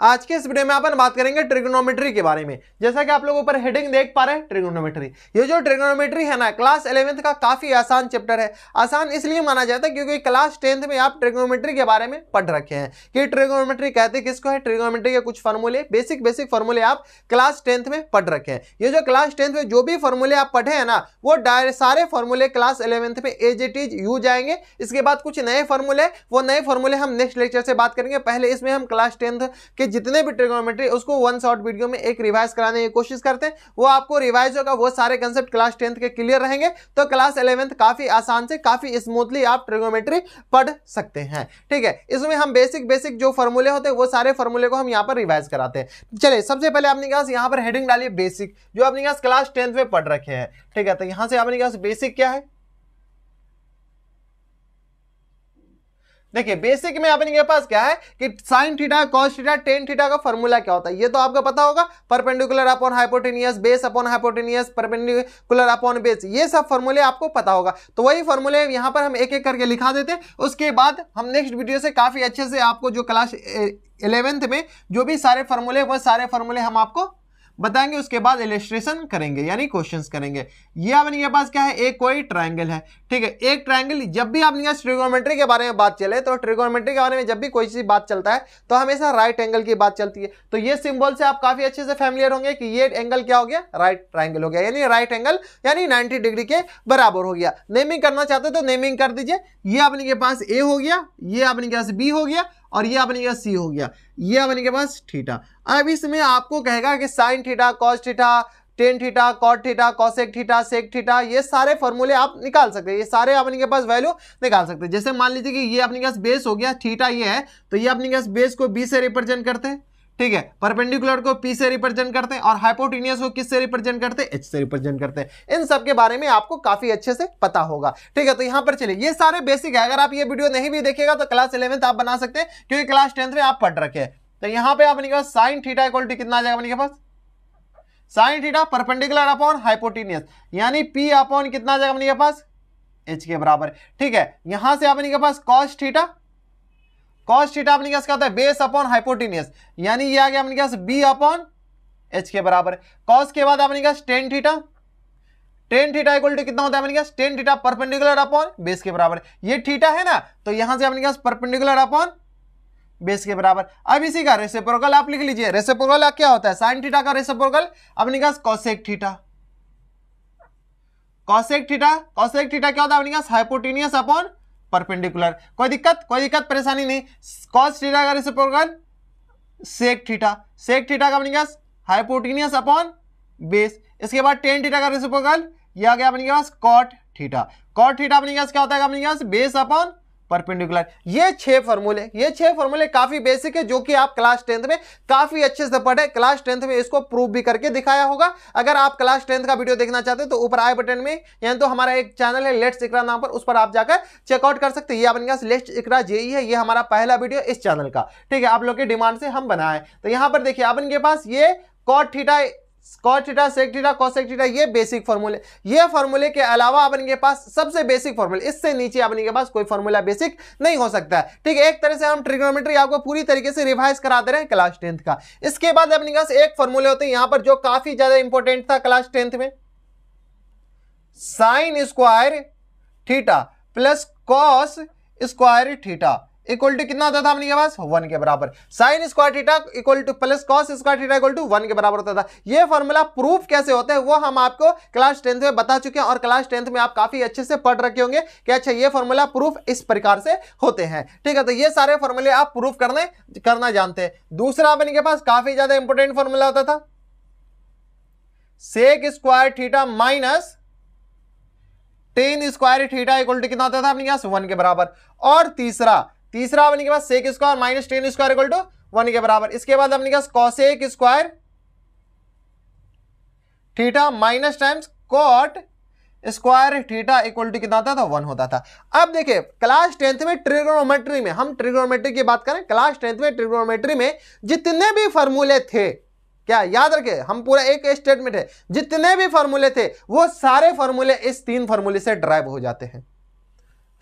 आज के इस वीडियो में अपन बात करेंगे ट्रिग्नोमेट्री के बारे में। जैसा कि आप लोग ऊपर हेडिंग देख पा रहे हैं, ट्रिग्नोमेट्री। ये जो ट्रिग्नोमेट्री है ना, क्लास 11th का काफी आसान चैप्टर है। आसान इसलिए माना जाता है क्योंकि क्लास 10th में आप ट्रिग्नोमेट्री के बारे में पढ़ रखे हैं कि ट्रिग्नोमेट्री कहते किसको है। ट्रिग्नोमेट्री के कुछ फॉर्मूले, बेसिक फॉर्मूले आप क्लास 10th में पढ़ रखे हैं। ये जो क्लास 10th में जो भी फॉर्मूले आप पढ़े हैं ना, वो सारे फॉर्मूले क्लास 11th में एज इट इज यूज आएंगे। इसके बाद कुछ नए फॉर्मूले, वो नए फॉर्मूले हम नेक्स्ट लेक्चर से बात करेंगे। पहले इसमें हम क्लास 10th के जितने भी ट्रिग्नोमेट्री उसको वन शॉर्ट वीडियो में एक रिवाइज कराने की कोशिश करते हैं। वो आपको रिवाइज होगा, वो सारे कंसेप्ट क्लास 10th के क्लियर रहेंगे, तो क्लास 11th काफी आसान से, काफी स्मूथली आप ट्रिग्नोमेट्री पढ़ सकते हैं। ठीक है, इसमें हम बेसिक जो फॉर्मूले होते हैं वो सारे फॉर्मूले को हम यहाँ पर रिवाइज कराते हैं। चलिए, सबसे पहले आपने कहा यहाँ पर हेडिंग डालिए बेसिक, जो आपने कहा क्लास 10th में पढ़ रखे हैं। ठीक है, तो यहां से आपने कहा बेसिक क्या है। देखिए, बेसिक में अपने पास क्या है कि sine theta, cos theta, tan theta का फॉर्मूला क्या होता है ये तो आपको पता होगा। Perpendicular upon hypotenuse, base upon hypotenuse, perpendicular upon base, ये सब फॉर्मूले आपको पता होगा। तो वही फॉर्मूले यहां पर हम एक एक करके लिखा देते हैं। उसके बाद हम नेक्स्ट वीडियो से काफी अच्छे से आपको जो क्लास 11th में जो भी सारे फॉर्मूले, वो सारे फॉर्मूले हम आपको बताएंगे। उसके बाद इलस्ट्रेशन करेंगे, यानी क्वेश्चंस करेंगे। ये अपने पास क्या है, एक कोई ट्रायंगल है। ठीक है, एक ट्रायंगल, जब भी आपने ट्रिग्नोमेट्री के बारे में बात चले, तो ट्रिग्नोमेट्री के बारे में जब भी कोई सी बात चलता है तो हमेशा राइट एंगल की बात चलती है। तो ये सिंबल से आप काफी अच्छे से फैमिलियर होंगे कि ये एंगल क्या हो गया, राइट ट्रायंगल हो गया, यानी राइट एंगल, यानी 90 डिग्री के बराबर हो गया। नेमिंग करना चाहते हो तो नेमिंग कर दीजिए। ये अपने के पास ए हो गया, ये अपने के पास बी हो गया, और ये अपने के पास सी हो गया, ये अपने के पास थीटा। अब इसमें आपको कहेगा कि sine theta, cos theta, tan theta, cot theta, cosec theta, sec theta, ये सारे फॉर्मूले आप निकाल सकते हैं। ये सारे अपने के पास वैल्यू निकाल सकते हैं। जैसे मान लीजिए कि ये अपने के पास बेस हो गया, थीटा ये है, तो ये अपने के पास बेस को बी से रिप्रेजेंट करते हैं। ठीक है, परपेंडिकुलर को पी से रिप्रेजेंट करते हैं, और हाइपोटेनियस को किस से रिप्रेजेंट करते हैं, एच से रिप्रेजेंट करते हैं। इन सब के बारे में आपको काफी अच्छे से पता होगा। ठीक है, तो यहां पर चलिए, ये सारे बेसिक है। अगर आप ये वीडियो नहीं भी देखेगा तो क्लास 11th आप बना सकते हैं, क्योंकि क्लास 10th में आप पढ़ रखे हैं। तो यहां पे अपने पास साइन थीटा इक्वल टू कितना आ जाएगा, अपने पास sine theta perpendicular upon hypotenuse, यानी पी अपॉन कितना आ जाएगा अपने पास, एच के बराबर। ठीक है, यहां से अपने पास कॉस थीटा, कॉस थीटा अपने पास क्या होता है, बेस अपॉन हाइपोटेनियस, यानी ये आ गया अपने पास बी अपॉन एच के बराबर। कॉस के बाद अपने पास tan theta, tan theta equal to कितना होता है अपने पास, tan theta perpendicular upon base के बराबर। ये थीटा है ना, तो यहां से अपने पास परपेंडिकुलर अपॉन बेस के बराबर। अब इसी का रेसिप्रोकल आप लिख लीजिए। रेसिप्रोकल क्या होता है, साइन थीटा का रेसिप्रोकल अपने पास cosec theta, cosec theta, cosec theta क्या होता है अपने पास, हाइपोटेनियस अपॉन परपेंडिकुलर। कोई दिक्कत परेशानी नहीं। कॉस थीटा का reciprocal sec theta, sec theta का अपने पास हाइपोटेनियस अपॉन बेस। इसके बाद टेन थीटा का रेसिप्रोकल ये आ गया अपने पास कॉट थीटा, कॉट थीटा अपने पास क्या होता है अपने पास, बेस अपॉन परपेंडिकुलर। ये 6 फॉर्मूले काफी बेसिक है, जो कि आप क्लास 10th में काफी अच्छे से पढ़े। क्लास 10th में इसको प्रूव भी करके दिखाया होगा। अगर आप क्लास 10th का वीडियो देखना चाहते हैं तो ऊपर आई बटन में, यानी तो हमारा एक चैनल है लेट्स इकरा नाम पर, उस पर आप जाकर चेकआउट कर सकते हैं। ये अपने पास लेट्स इकरा जेई है, ये हमारा पहला वीडियो इस चैनल का। ठीक है, आप लोग की डिमांड से हम बनाए। तो यहां पर देखिए अपन के पास ये cot theta, cot theta, sec theta, cosec theta, ये बेसिक फॉर्मूले। ये फॉर्मूले के अलावा अपन के पास सबसे बेसिक फॉर्मूले, इससे नीचे अपन के पास कोई फॉर्मूला बेसिक नहीं हो सकता है। ठीक है, एक तरह से हम ट्रिग्नोमेट्री आपको पूरी तरीके से रिवाइज करा दे रहे हैं क्लास 10th का। इसके बाद अपने पास एक फॉर्मूले होते हैं यहां पर जो काफी ज्यादा इंपॉर्टेंट था क्लास 10th में, sine square theta plus cos square theta equal to कितना होता था अपने पास, 1 के बराबर। Sine square theta equal to plus cos square theta equal to 1 के बराबर होता था। ये फॉर्मूला प्रूफ कैसे होता है वो हम आपको क्लास 10th में बता चुके हैं, और क्लास 10th में आप काफी अच्छे से पढ़ रखे होंगे कि अच्छा ये फॉर्मूला प्रूफ इस प्रकार से होते हैं। ठीक है, तो ये सारे फॉर्मूले आप प्रूफ करना जानते हैं। दूसरा अपने के पास काफी ज्यादा इंपॉर्टेंट फॉर्मूला होता था, sec square theta minus tan square theta equal to कितना होता था अपने पास, 1 के बराबर। और तीसरा अपने के पास sec square minus tan square equal to 1 के बराबर। इसके बाद अपने पास cosec square theta minus times cot square theta equal to कितना होता था, 1 होता था। अब देखिए, क्लास 10th में ट्रिग्नोमेट्री में, हम ट्रिग्नोमेट्री की बात करें, क्लास 10th में ट्रिग्नोमेट्री में जितने भी फॉर्मूले थे, क्या याद रखे, हम पूरा एक स्टेटमेंट है, जितने भी फॉर्मूले थे वो सारे फॉर्मूले इस 3 फॉर्मूले से ड्राइव हो जाते हैं।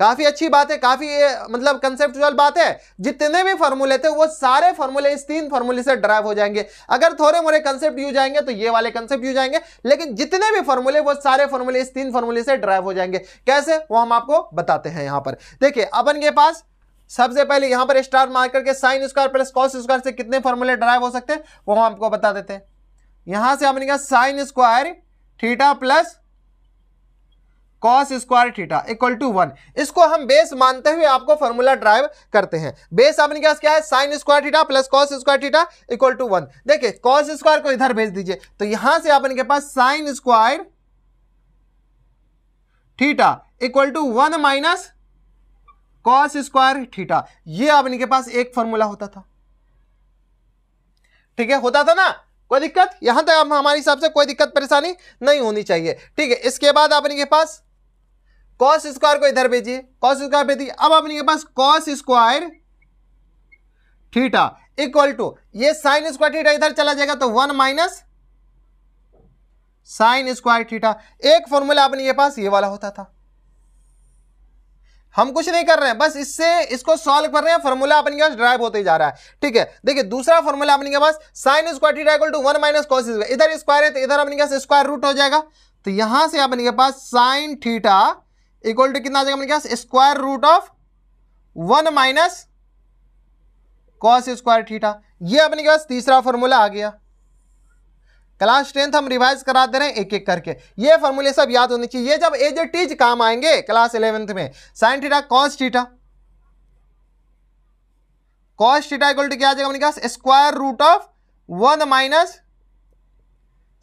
काफी अच्छी बात है, काफी मतलब कंसेप्चुअल बात है। जितने भी फॉर्मूले थे वो सारे फॉर्मूले इस 3 फॉर्मूले से ड्राइव हो जाएंगे। अगर थोड़े मोरे कंसेप्ट यूज आएंगे तो ये वाले कंसेप्ट यूज आएंगे, लेकिन जितने भी फॉर्मूले वो सारे फॉर्मूले इस 3 फॉर्मूले से ड्राइव हो जाएंगे। कैसे, वो हम आपको बताते हैं। यहां पर देखिए अपन के पास सबसे पहले यहां पर स्टार मार्क करके sine square plus cos square से कितने फॉर्मूले ड्राइव हो सकते हैं वो हम आपको बता देते हैं। यहां से अपन का sine square theta plus cos square theta equal to 1, इसको हम बेस मानते हुए आपको फॉर्मूला ड्राइव करते हैं। बेस अपने पास क्या है, sine square theta plus cos square theta equal to 1। देखिए कॉस स्क्वायर को इधर भेज दीजिए, तो यहां से अपने के पास sine square theta equal to 1 minus cos square theta, ये अपने के पास एक फॉर्मूला होता था। ठीक है, होता था ना, कोई दिक्कत यहां तक हमारे हिसाब से कोई दिक्कत परेशानी नहीं होनी चाहिए। ठीक है, इसके बाद अपने के पास कॉस स्क्वायर को इधर भेजिए, कॉस स्क्वायर भेज दिए। अब अपने के पास cos square theta equal to ये साइन स्क्वायर थीटा इधर चला जाएगा तो 1 माइनस साइन स्क्वायर थीटा। एक फॉर्मूला अपने के पास ये वाला होता था। हम कुछ नहीं कर रहे हैं, बस इससे इसको सॉल्व कर रहे हैं, फॉर्मूला अपने के पास ड्राइव होते जा रहा है। ठीक है, देखिए दूसरा फॉर्मूला अपने के पास sine square theta equal to 1 minus cos square, इधर स्क्वायर है तो इधर अपने के पास स्क्वायर रूट हो जाएगा, तो यहां से अपने के पास साइन थीटा इक्वल टू कितना आ जाएगा अपने के पास square root of 1 minus cos square theta. ये अपने के पास तीसरा फॉर्मूला आ गया। क्लास 10th हम रिवाइज करा दे रहे हैं एक एक करके, ये फॉर्मूले सब याद होने चाहिए, ये जब एज इट इज काम आएंगे क्लास 11th में। Sine theta cos theta, cos theta equal to क्या आ जाएगा अपने पास square root of 1 minus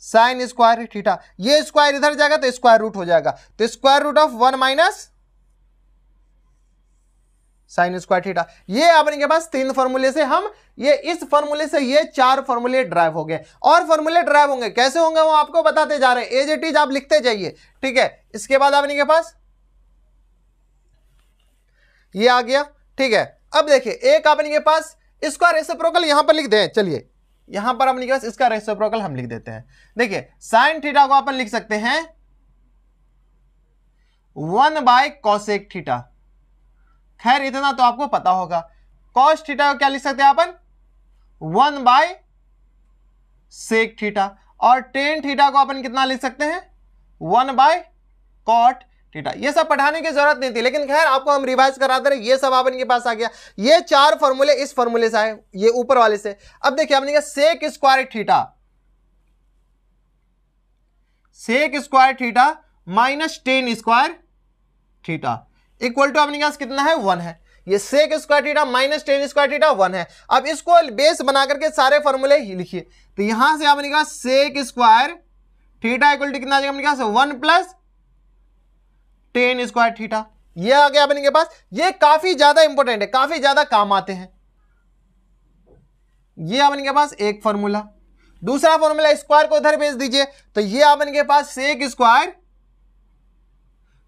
sine square theta, ये स्क्वायर इधर जाएगा तो स्क्वायर रूट हो जाएगा, तो square root of 1 minus sine square theta. ये अपने के पास 3 फॉर्मूले से हम ये इस फॉर्मूले से ये 4 फॉर्मूले ड्राइव हो गए, और फॉर्मूले ड्राइव होंगे कैसे होंगे वो आपको बताते जा रहे हैं, एज इट इज आप लिखते जाइए। ठीक है, इसके बाद अपने के पास ये आ गया। ठीक है, अब देखिए एक अपने के पास इसका रेसिप्रोकल यहां पर लिख दें, चलिए यहां पर अपने के पास इसका रेसिप्रोकल हम लिख देते हैं। देखिए साइन थीटा को अपन लिख सकते हैं 1 बाय कोसेक थीटा, खैर इतना तो आपको पता होगा। कॉस थीटा को क्या लिख सकते हैं अपन 1 बाय सेक थीटा, और टेन थीटा को अपन कितना लिख सकते हैं 1 बाय कॉट थीटा। ये सब पढ़ाने की जरूरत नहीं थी, लेकिन खैर आपको हम रिवाइज करा दे रहे, ये सब अपन के पास आ गया। ये 4 फॉर्मूले इस फॉर्मूले से आए, ये ऊपर वाले से। अब देखिए अपने sec square theta, sec square theta minus tan square theta equal to अपने पास कितना है 1 है। ये sec square theta minus tan square theta 1 है। अब इसको बेस बना करके सारे फॉर्मूले ही लिखिए, तो यहां से अपने पास sec square theta equal to कितना आ जाएगा अपने पास 1 प्लस टेन स्क्वायर थीटा, ये आ गया अपने के पास। ये काफी ज्यादा इंपॉर्टेंट है, काफी ज्यादा काम आते हैं। ये अपने के पास एक फॉर्मूला। दूसरा फॉर्मूला स्क्वायर को इधर भेज दीजिए, तो ये अपने के पास sec square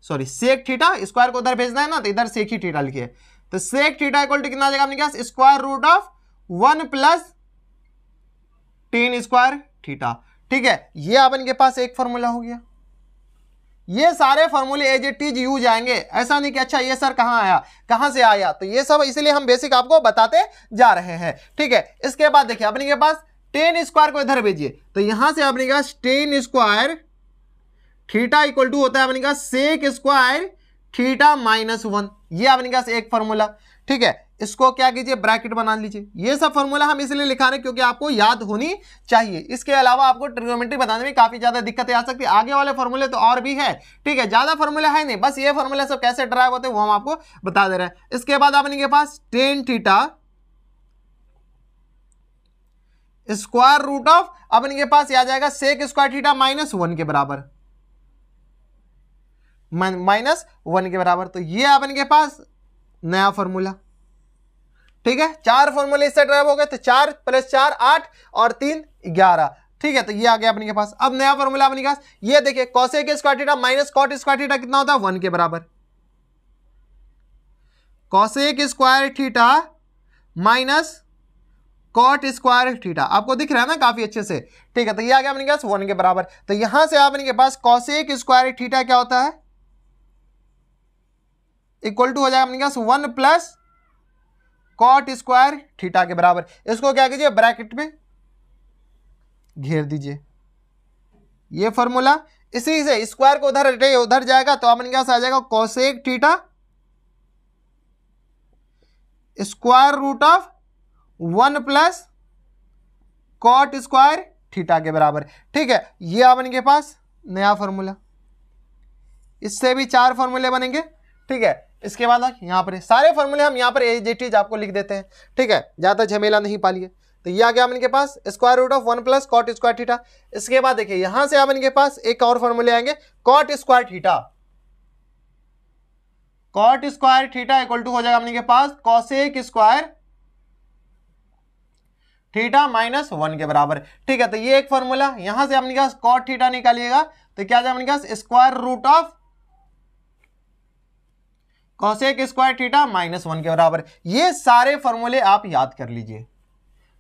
sec theta, square को उधर भेजना है ना तो इधर सेक ही थीटा लिखिए, तो सेक थीटा इक्वल टू कितना आ जाएगा अपने पास square root of 1 plus tan square theta. ठीक है, ये अपन के पास एक फॉर्मूला हो गया। ये सारे फॉर्मूले एज इट इज यूज आएंगे, ऐसा नहीं कि अच्छा ये सर कहां आया कहां से आया, तो ये सब इसलिए हम बेसिक आपको बताते जा रहे हैं। ठीक है, इसके बाद देखिए अपने के पास टेन स्क्वायर को इधर भेजिए, तो यहां से अपने पास tan square theta equal to होता है अपने पास सेक स्क्वायर थीटा माइनस 1, ये अपने पास एक फॉर्मूला। ठीक है, इसको क्या कीजिए ब्रैकेट बना लीजिए। ये सब फॉर्मूला हम इसलिए लिखा रहे हैं क्योंकि आपको याद होनी चाहिए। इसके अलावा आपको ट्रिग्नोमेट्री बताने में काफी ज्यादा दिक्कतें आ सकती है, आगे वाले फॉर्मूले तो और भी है। ठीक है, ज्यादा फॉर्मूला है नहीं, बस ये फॉर्मूला सब कैसे ड्राइव होते हैं वो हम आपको बता दे रहे हैं। इसके बाद अपने के पास tan theta square root of अपने के पास आ जाएगा सेक स्क्वायर थीटा माइनस 1 के बराबर, माइनस 1 के बराबर, तो ये अपने के पास नया फॉर्मूला। ठीक है, 4 फॉर्मूले इससे ड्राइव हो गए, तो 4 + 4 8 और 3 11। ठीक है, तो ये आ गया अपने के पास। अब नया फॉर्मूला अपने पास ये देखिए cosec square theta minus cot square theta कितना होता है 1 के बराबर, cosec square theta minus cot square theta, आपको दिख रहा है ना काफी अच्छे से। ठीक है, तो ये आ गया अपने पास 1 के बराबर, तो यहां से अपने के पास कोसेक स्क्वायर थीटा क्या होता है इक्वल टू हो जाएगा अपने पास 1 प्लस कॉट स्क्वायर थीटा के बराबर। इसको क्या कीजिए, ब्रैकेट में घेर दीजिए, ये फॉर्मूला। इसी से स्क्वायर को उधर जाएगा तो अपने पास आ जाएगा cosec theta square root of 1 plus cot square theta के बराबर। ठीक है, ये अपन के पास नया फॉर्मूला, इससे भी 4 फॉर्मूले बनेंगे। ठीक है, इसके बाद यहाँ पर सारे फॉर्मूले हम यहाँ पर एज इट इज आपको लिख देते हैं। ठीक है, ज़्यादा झमेला नहीं पालिए। तो ये आ गया अपन के पास square root of 1 plus cot square theta. इसके बाद देखिए यहां से अपन के पास एक और फॉर्मूले आएंगे, cot square theta. Cot square theta equal to हो जाएगा अपने के पास कॉसेक स्क्वायर थीटा माइनस 1 के बराबर। ठीक है, तो ये एक फॉर्मूला। यहां से अपने पास कॉट थीटा निकालिएगा तो क्या जाएगा अपने पास square root of cosec square theta minus 1 के बराबर। ये सारे फॉर्मूले आप याद कर लीजिए।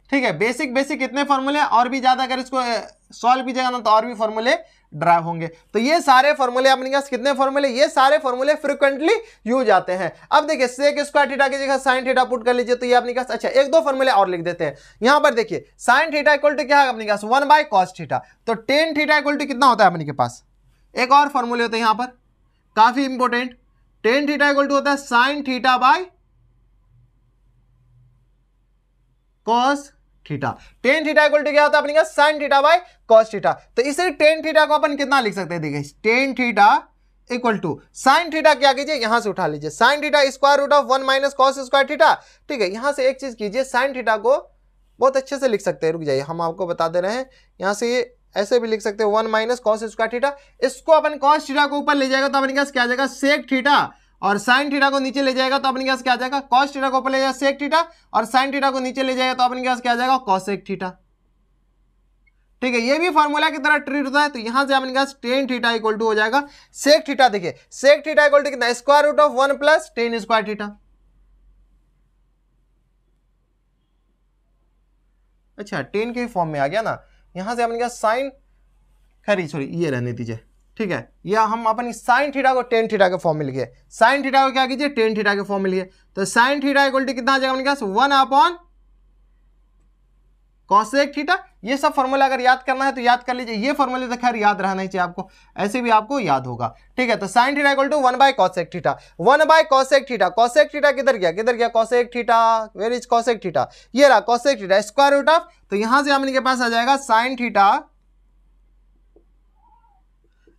ठीक है, बेसिक इतने फॉर्मूले, और भी ज्यादा अगर इसको सॉल्व कीजिएगा ना तो और भी फॉर्मूले ड्राइव होंगे। तो ये सारे फॉर्मूले अपने पास कितने फॉर्मूले, ये सारे फॉर्मूले फ्रिक्वेंटली यूज आते हैं। अब देखिए सेक स्क्वायर थीटा की जगह साइन थीटा पुट कर लीजिए तो ये अपने पास, अच्छा एक दो फॉर्मूले और लिख देते हैं। यहां पर देखिए साइन थीटा इक्वल टू क्या है अपने पास 1 बाय कॉस थीटा, तो टेन थीटा इक्वल टू कितना होता है अपने के पास, एक और फॉर्मूले होते हैं यहां पर काफी important, tan theta equal to होता है sine theta by cos theta. Tan theta equal to क्या होता है अपने पास sine theta by cos theta. तो इसे टेन थीटा को अपन कितना लिख सकते हैं, देखिए tan theta equal to sine theta क्या कीजिए यहां से उठा लीजिए, sine theta square root of 1 minus cos square theta. ठीक है, यहां से एक चीज कीजिए, साइन थीटा को बहुत अच्छे से लिख सकते हैं, रुक जाइए हम आपको बता दे रहे हैं। यहां से ये ऐसे भी लिख सकते हैं 1 माइनस कॉस स्क्वायर थीटा, इसको अपन कॉस थीटा को ऊपर ले जाएगा तो अपने पास क्या आ जाएगा सेक थीटा, और साइन थीटा को नीचे ले जाएगा तो अपने पास क्या आ जाएगा कॉस थीटा को ऊपर ले जाएगा सेक थीटा, और साइन थीटा को नीचे ले जाएगा तो अपने पास क्या आ जाएगा कॉसेक थीटा। ठीक है, ये भी फार्मूला की तरह ट्रीट होता है। तो यहां से अपने पास टेन थीटा इक्वल टू हो जाएगा सेक थीटा। देखिए सेक थीटा इक्वल टू कितना square root of 1 plus tan square theta. अच्छा टेन के फॉर्म में आ गया ना, यहां से अपने पास साइन सॉरी ये रहने दीजिए। ठीक है, या हम अपनी साइन थीटा को टेन थीटा के फॉर्म में लिखे, साइन थीटा को क्या कीजिए टेन थीटा के फॉर्म में लिखे, तो साइन थीटा इक्वल टू कितना आ जाएगा अपने पास 1 अपॉन कॉसेक थीटा। ये सब फॉर्मूला अगर याद करना है तो याद कर लीजिए, ये फॉर्मूले तो खैर याद रहना ही चाहिए आपको, ऐसे भी आपको याद होगा। ठीक है, तो sine theta equal to 1 by cosec theta, 1 by cosec theta. Cosec theta किधर गया cosec theta, where is cosec theta, ये रहा cosec theta square root of, तो यहां से अपने के पास आ जाएगा sine theta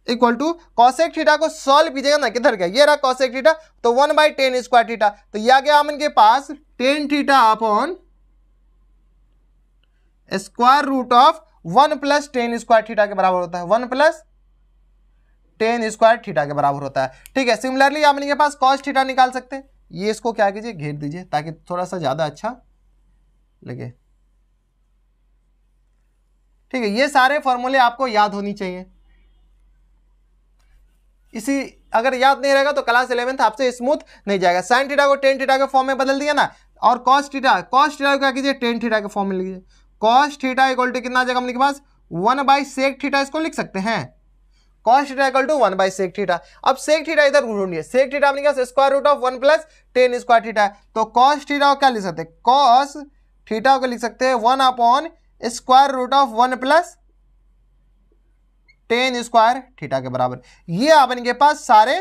equal to cosec theta को सॉल्व कीजिएगा ना किधर गया, ये रहा कॉसेक थीटा, तो 1 बाई टेन स्क्वायर थीटा, तो यह आ गया अपन के पास tan theta upon square root of 1 plus tan square theta के बराबर होता है, 1 प्लस टेन स्क्वायर थीटा के बराबर होता है। ठीक है, सिमिलरली अपने के पास कॉस थीटा निकाल सकते हैं, ये इसको क्या कीजिए घेर दीजिए ताकि थोड़ा सा ज्यादा अच्छा लगे। ठीक है, ये सारे फॉर्मूले आपको याद होनी चाहिए, इसी अगर याद नहीं रहेगा तो क्लास 11th आपसे स्मूथ नहीं जाएगा। साइन थीटा को टेन थीटा के फॉर्म में बदल दिया ना, और कॉस थीटा को क्या कीजिए टेन थीटा के फॉर्म में लिखिए, कॉस थीटा इक्वल टू कितना आ जाएगा अपने के पास 1 बाई सेक थीटा, इसको लिख सकते हैं cos theta equal to 1 by sec theta. अब सेक थीटा इधर ढूंढिए, सेक थीटा अपने पास square root of 1 plus tan square theta है, तो कॉस थीटा को क्या लिख सकते हैं, कॉस थीटा को लिख सकते हैं 1 upon square root of 1 plus tan square theta के बराबर। ये अपन के पास सारे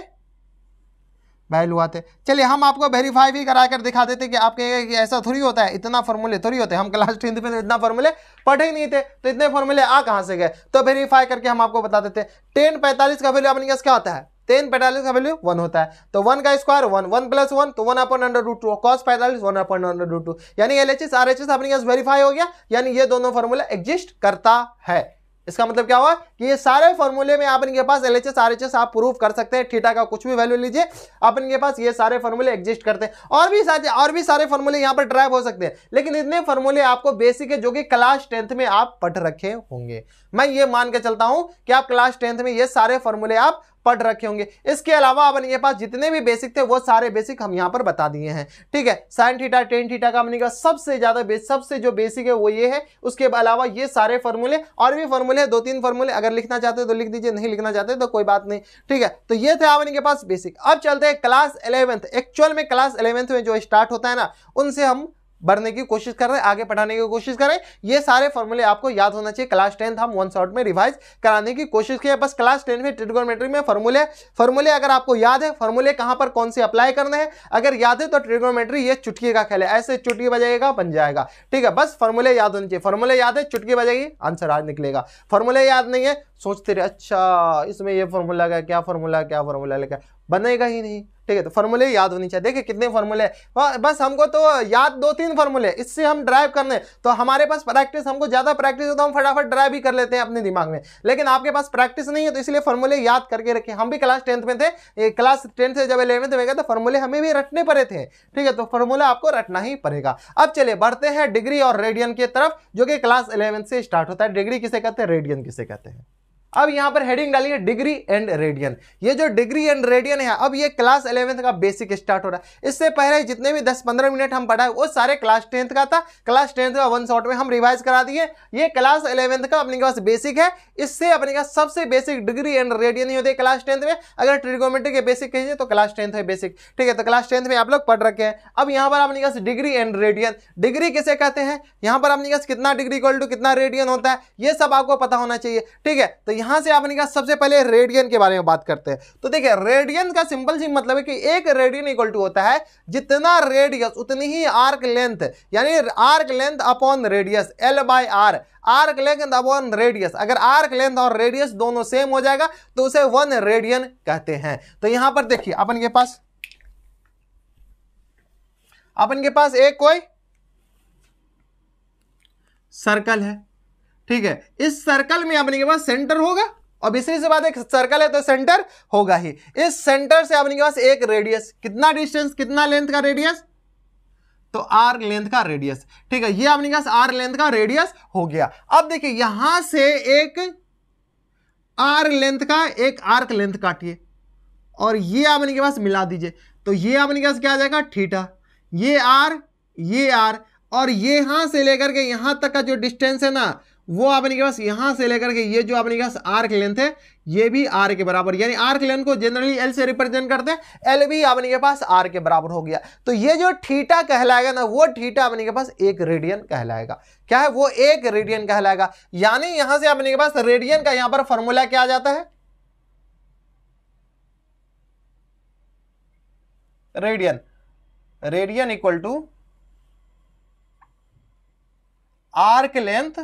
वैल्यू आते। चलिए हम आपको वेरीफाई भी करा कर दिखा देते कि आपके ऐसा थोड़ी होता है, इतना फॉर्मूले थोड़ी होते हैं, हम क्लास 10th में इतना फॉर्मूले पढ़े ही नहीं थे, तो इतने फॉर्मूले आ कहां से गए, तो वेरीफाई करके हम आपको बता देते हैं। 1045 का वैल्यू अपने पास क्या होता है, 1045 का वैल्यू 1 होता है, तो 1 का स्क्वायर 1, 1 प्लस 1 तो 1 upon under root 2, cos 45 1 upon under root 2, यानी LHS RHS अपने पास वेरीफाई हो गया, यानी ये दोनों फॉर्मूला एग्जिस्ट करता है। इसका मतलब क्या हुआ कि ये सारे फॉर्मूले में आप इनके पास LHS RHS आप प्रूव कर सकते हैं, थीटा का कुछ भी वैल्यू लीजिए आप इनके पास ये सारे फॉर्मूले एग्जिस्ट करते हैं, और भी सारे फॉर्मूले यहाँ पर ड्राइव हो सकते हैं, लेकिन इतने फॉर्मूले आपको बेसिक है जो कि क्लास 10th में आप पढ़ रखे होंगे। मैं ये मान के चलता हूं कि आप क्लास 10th में ये सारे फॉर्मूले आप पढ़ रखे होंगे। इसके अलावा अपन के पास जितने भी बेसिक थे वो सारे बेसिक हम यहाँ पर बता दिए हैं, ठीक है। साइन थीटा टेन थीटा का अपने का सबसे ज्यादा सबसे जो बेसिक है वो ये है। उसके अलावा ये सारे फॉर्मूले और भी फॉर्मूले, 2-3 फॉर्मूले अगर लिखना चाहते हो तो लिख दीजिए, नहीं लिखना चाहते तो कोई बात नहीं, ठीक है। तो ये थे अपन के पास बेसिक। अब चलते हैं क्लास 11th। एक्चुअल में क्लास 11th में जो स्टार्ट होता है ना, उनसे हम बढ़ने की कोशिश कर रहे हैं, आगे पढ़ाने की कोशिश करें। ये सारे फॉर्मूले आपको याद होना चाहिए। क्लास 10th हम वन शॉट में रिवाइज कराने की कोशिश की है। बस क्लास 10 में ट्रिगोनोमेट्री में फॉर्मूले अगर आपको याद है, फॉर्मूले कहां पर कौन से अप्लाई करने हैं अगर याद है तो ट्रिगोनोमेट्री ये चुटकी का खेल है, ऐसे चुटकी बजाएगा बन जाएगा, ठीक है। बस फॉर्मूले याद होने चाहिए। फॉर्मूले याद है, चुटकी बजाएगी, आंसर आज निकलेगा। फॉर्मूले याद नहीं है, सोचते रहे अच्छा इसमें ये फॉर्मूला का क्या फॉर्मूला लेकर, बनेगा ही नहीं, ठीक है। तो फॉर्मूले याद होनी चाहिए। देखिए कितने फॉर्मूले, बस हमको तो याद 2-3 फॉर्मूले, इससे हम ड्राइव करने, तो हमारे पास प्रैक्टिस, हमको ज्यादा प्रैक्टिस हो तो हम फटाफट ड्राइव भी कर लेते हैं अपने दिमाग में, लेकिन आपके पास प्रैक्टिस नहीं है तो इसलिए फॉर्मूले याद करके रखें। हम भी क्लास 10th में थे, क्लास 10 से जब 11th में गए तो फॉर्मूले हमें भी रटने पड़े थे, ठीक है। तो फॉर्मूला आपको रटना ही पड़ेगा। अब चलिए बढ़ते हैं डिग्री और रेडियन की तरफ, जो कि क्लास 11th से स्टार्ट होता है। डिग्री किसे कहते हैं, रेडियन किसे कहते हैं। अब यहां पर हेडिंग डालिए डिग्री एंड रेडियन। ये जो डिग्री एंड रेडियन है, अब ये क्लास 11th का बेसिक स्टार्ट हो रहा है। इससे पहले जितने भी 10-15 मिनट हम पढ़ाए वो सारे क्लास 10th का था। क्लास 10th का वन शॉट में हम रिवाइज करा दिए। ये क्लास 11th का अपने पास बेसिक है। इससे अपने का सबसे बेसिक डिग्री एंड रेडियन ही होते हैं क्लास 10th में। अगर ट्रिगोनोमेट्री के बेसिक कहिए तो क्लास 10th है बेसिक, ठीक है। तो क्लास 10th में आप लोग पढ़ रखे हैं। अब यहाँ पर अपने पास डिग्री एंड रेडियन, डिग्री किसे कहते हैं, यहाँ पर अपने पास कितना डिग्री इक्वल टू कितना रेडियन होता है, ये सब आपको पता होना चाहिए, ठीक है। तो यहाँ से अपने पास सबसे पहले रेडियन के बारे में बात करते हैं। तो देखिए रेडियन का सिंपल सी मतलब है कि एक रेडियन इक्वल टू होता है जितना रेडियस उतनी ही आर्क लेंथ, यानी arc length upon radius, L/R, arc length upon radius. अगर आर्क लेंथ और रेडियस दोनों सेम हो जाएगा तो उसे 1 रेडियन कहते हैं। तो यहां पर देखिए अपन के पास एक कोई सर्कल है, ठीक है। इस सर्कल में अपने के पास सेंटर होगा, और दूसरी से बात एक सर्कल है तो सेंटर होगा ही। इस सेंटर से अपने के पास एक रेडियस, कितना डिस्टेंस, कितना लेंथ का रेडियस, तो आर्क लेंथ का रेडियस, ठीक है। ये अपने पास आर्क लेंथ का रेडियस हो गया। अब देखिए यहां से एक आर्क लेंथ का एक आर्क लेंथ काटिए और ये अपने के पास मिला दीजिए, तो ये अपने के पास क्या आ जाएगा, थीटा। ये आर और यहां से लेकर के यहां तक का जो डिस्टेंस है ना, वो अपने के पास यहां से लेकर के ये जो अपने के पास आर्क लेंथ है ये भी आर के बराबर, यानी आर्क लेंथ को जनरली एल से रिप्रेजेंट करते हैं, एल भी अपने के पास आर के बराबर हो गया। तो ये जो थीटा कहलाएगा ना, वो थीटा अपने के पास 1 रेडियन कहलाएगा। क्या है, वो 1 रेडियन कहलाएगा। यानी यहां से अपने के पास रेडियन का यहां पर फॉर्मूला क्या आ जाता है, radian equal to arc length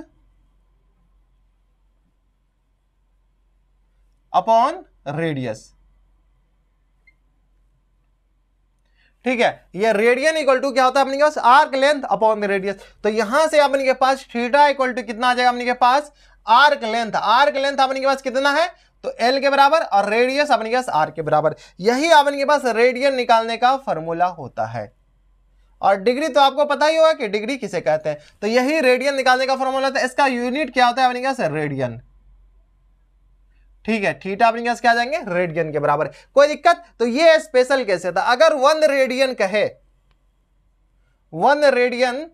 upon radius, ठीक है। ये रेडियन इक्वल टू क्या होता है अपने के पास, आर्क लेंथ अपॉन रेडियस। तो यहां से अपने के पास थीटा इक्वल टू कितना आ जाएगा अपने के पास, आर्क लेंथ अपने के पास कितना है, तो एल के बराबर, और रेडियस अपने के पास आर के बराबर। यही अपने के पास रेडियन निकालने का फॉर्मूला होता है। और डिग्री तो आपको पता ही होगा कि डिग्री किसे कहते हैं, तो यही रेडियन निकालने का फॉर्मूला होता है। इसका यूनिट क्या होता है अपने के पास, रेडियन, ठीक है। थीटा अपने पास क्या आ जाएंगे, रेडियन के बराबर। कोई दिक्कत, तो ये स्पेशल कैसे था, अगर 1 रेडियन कहे, 1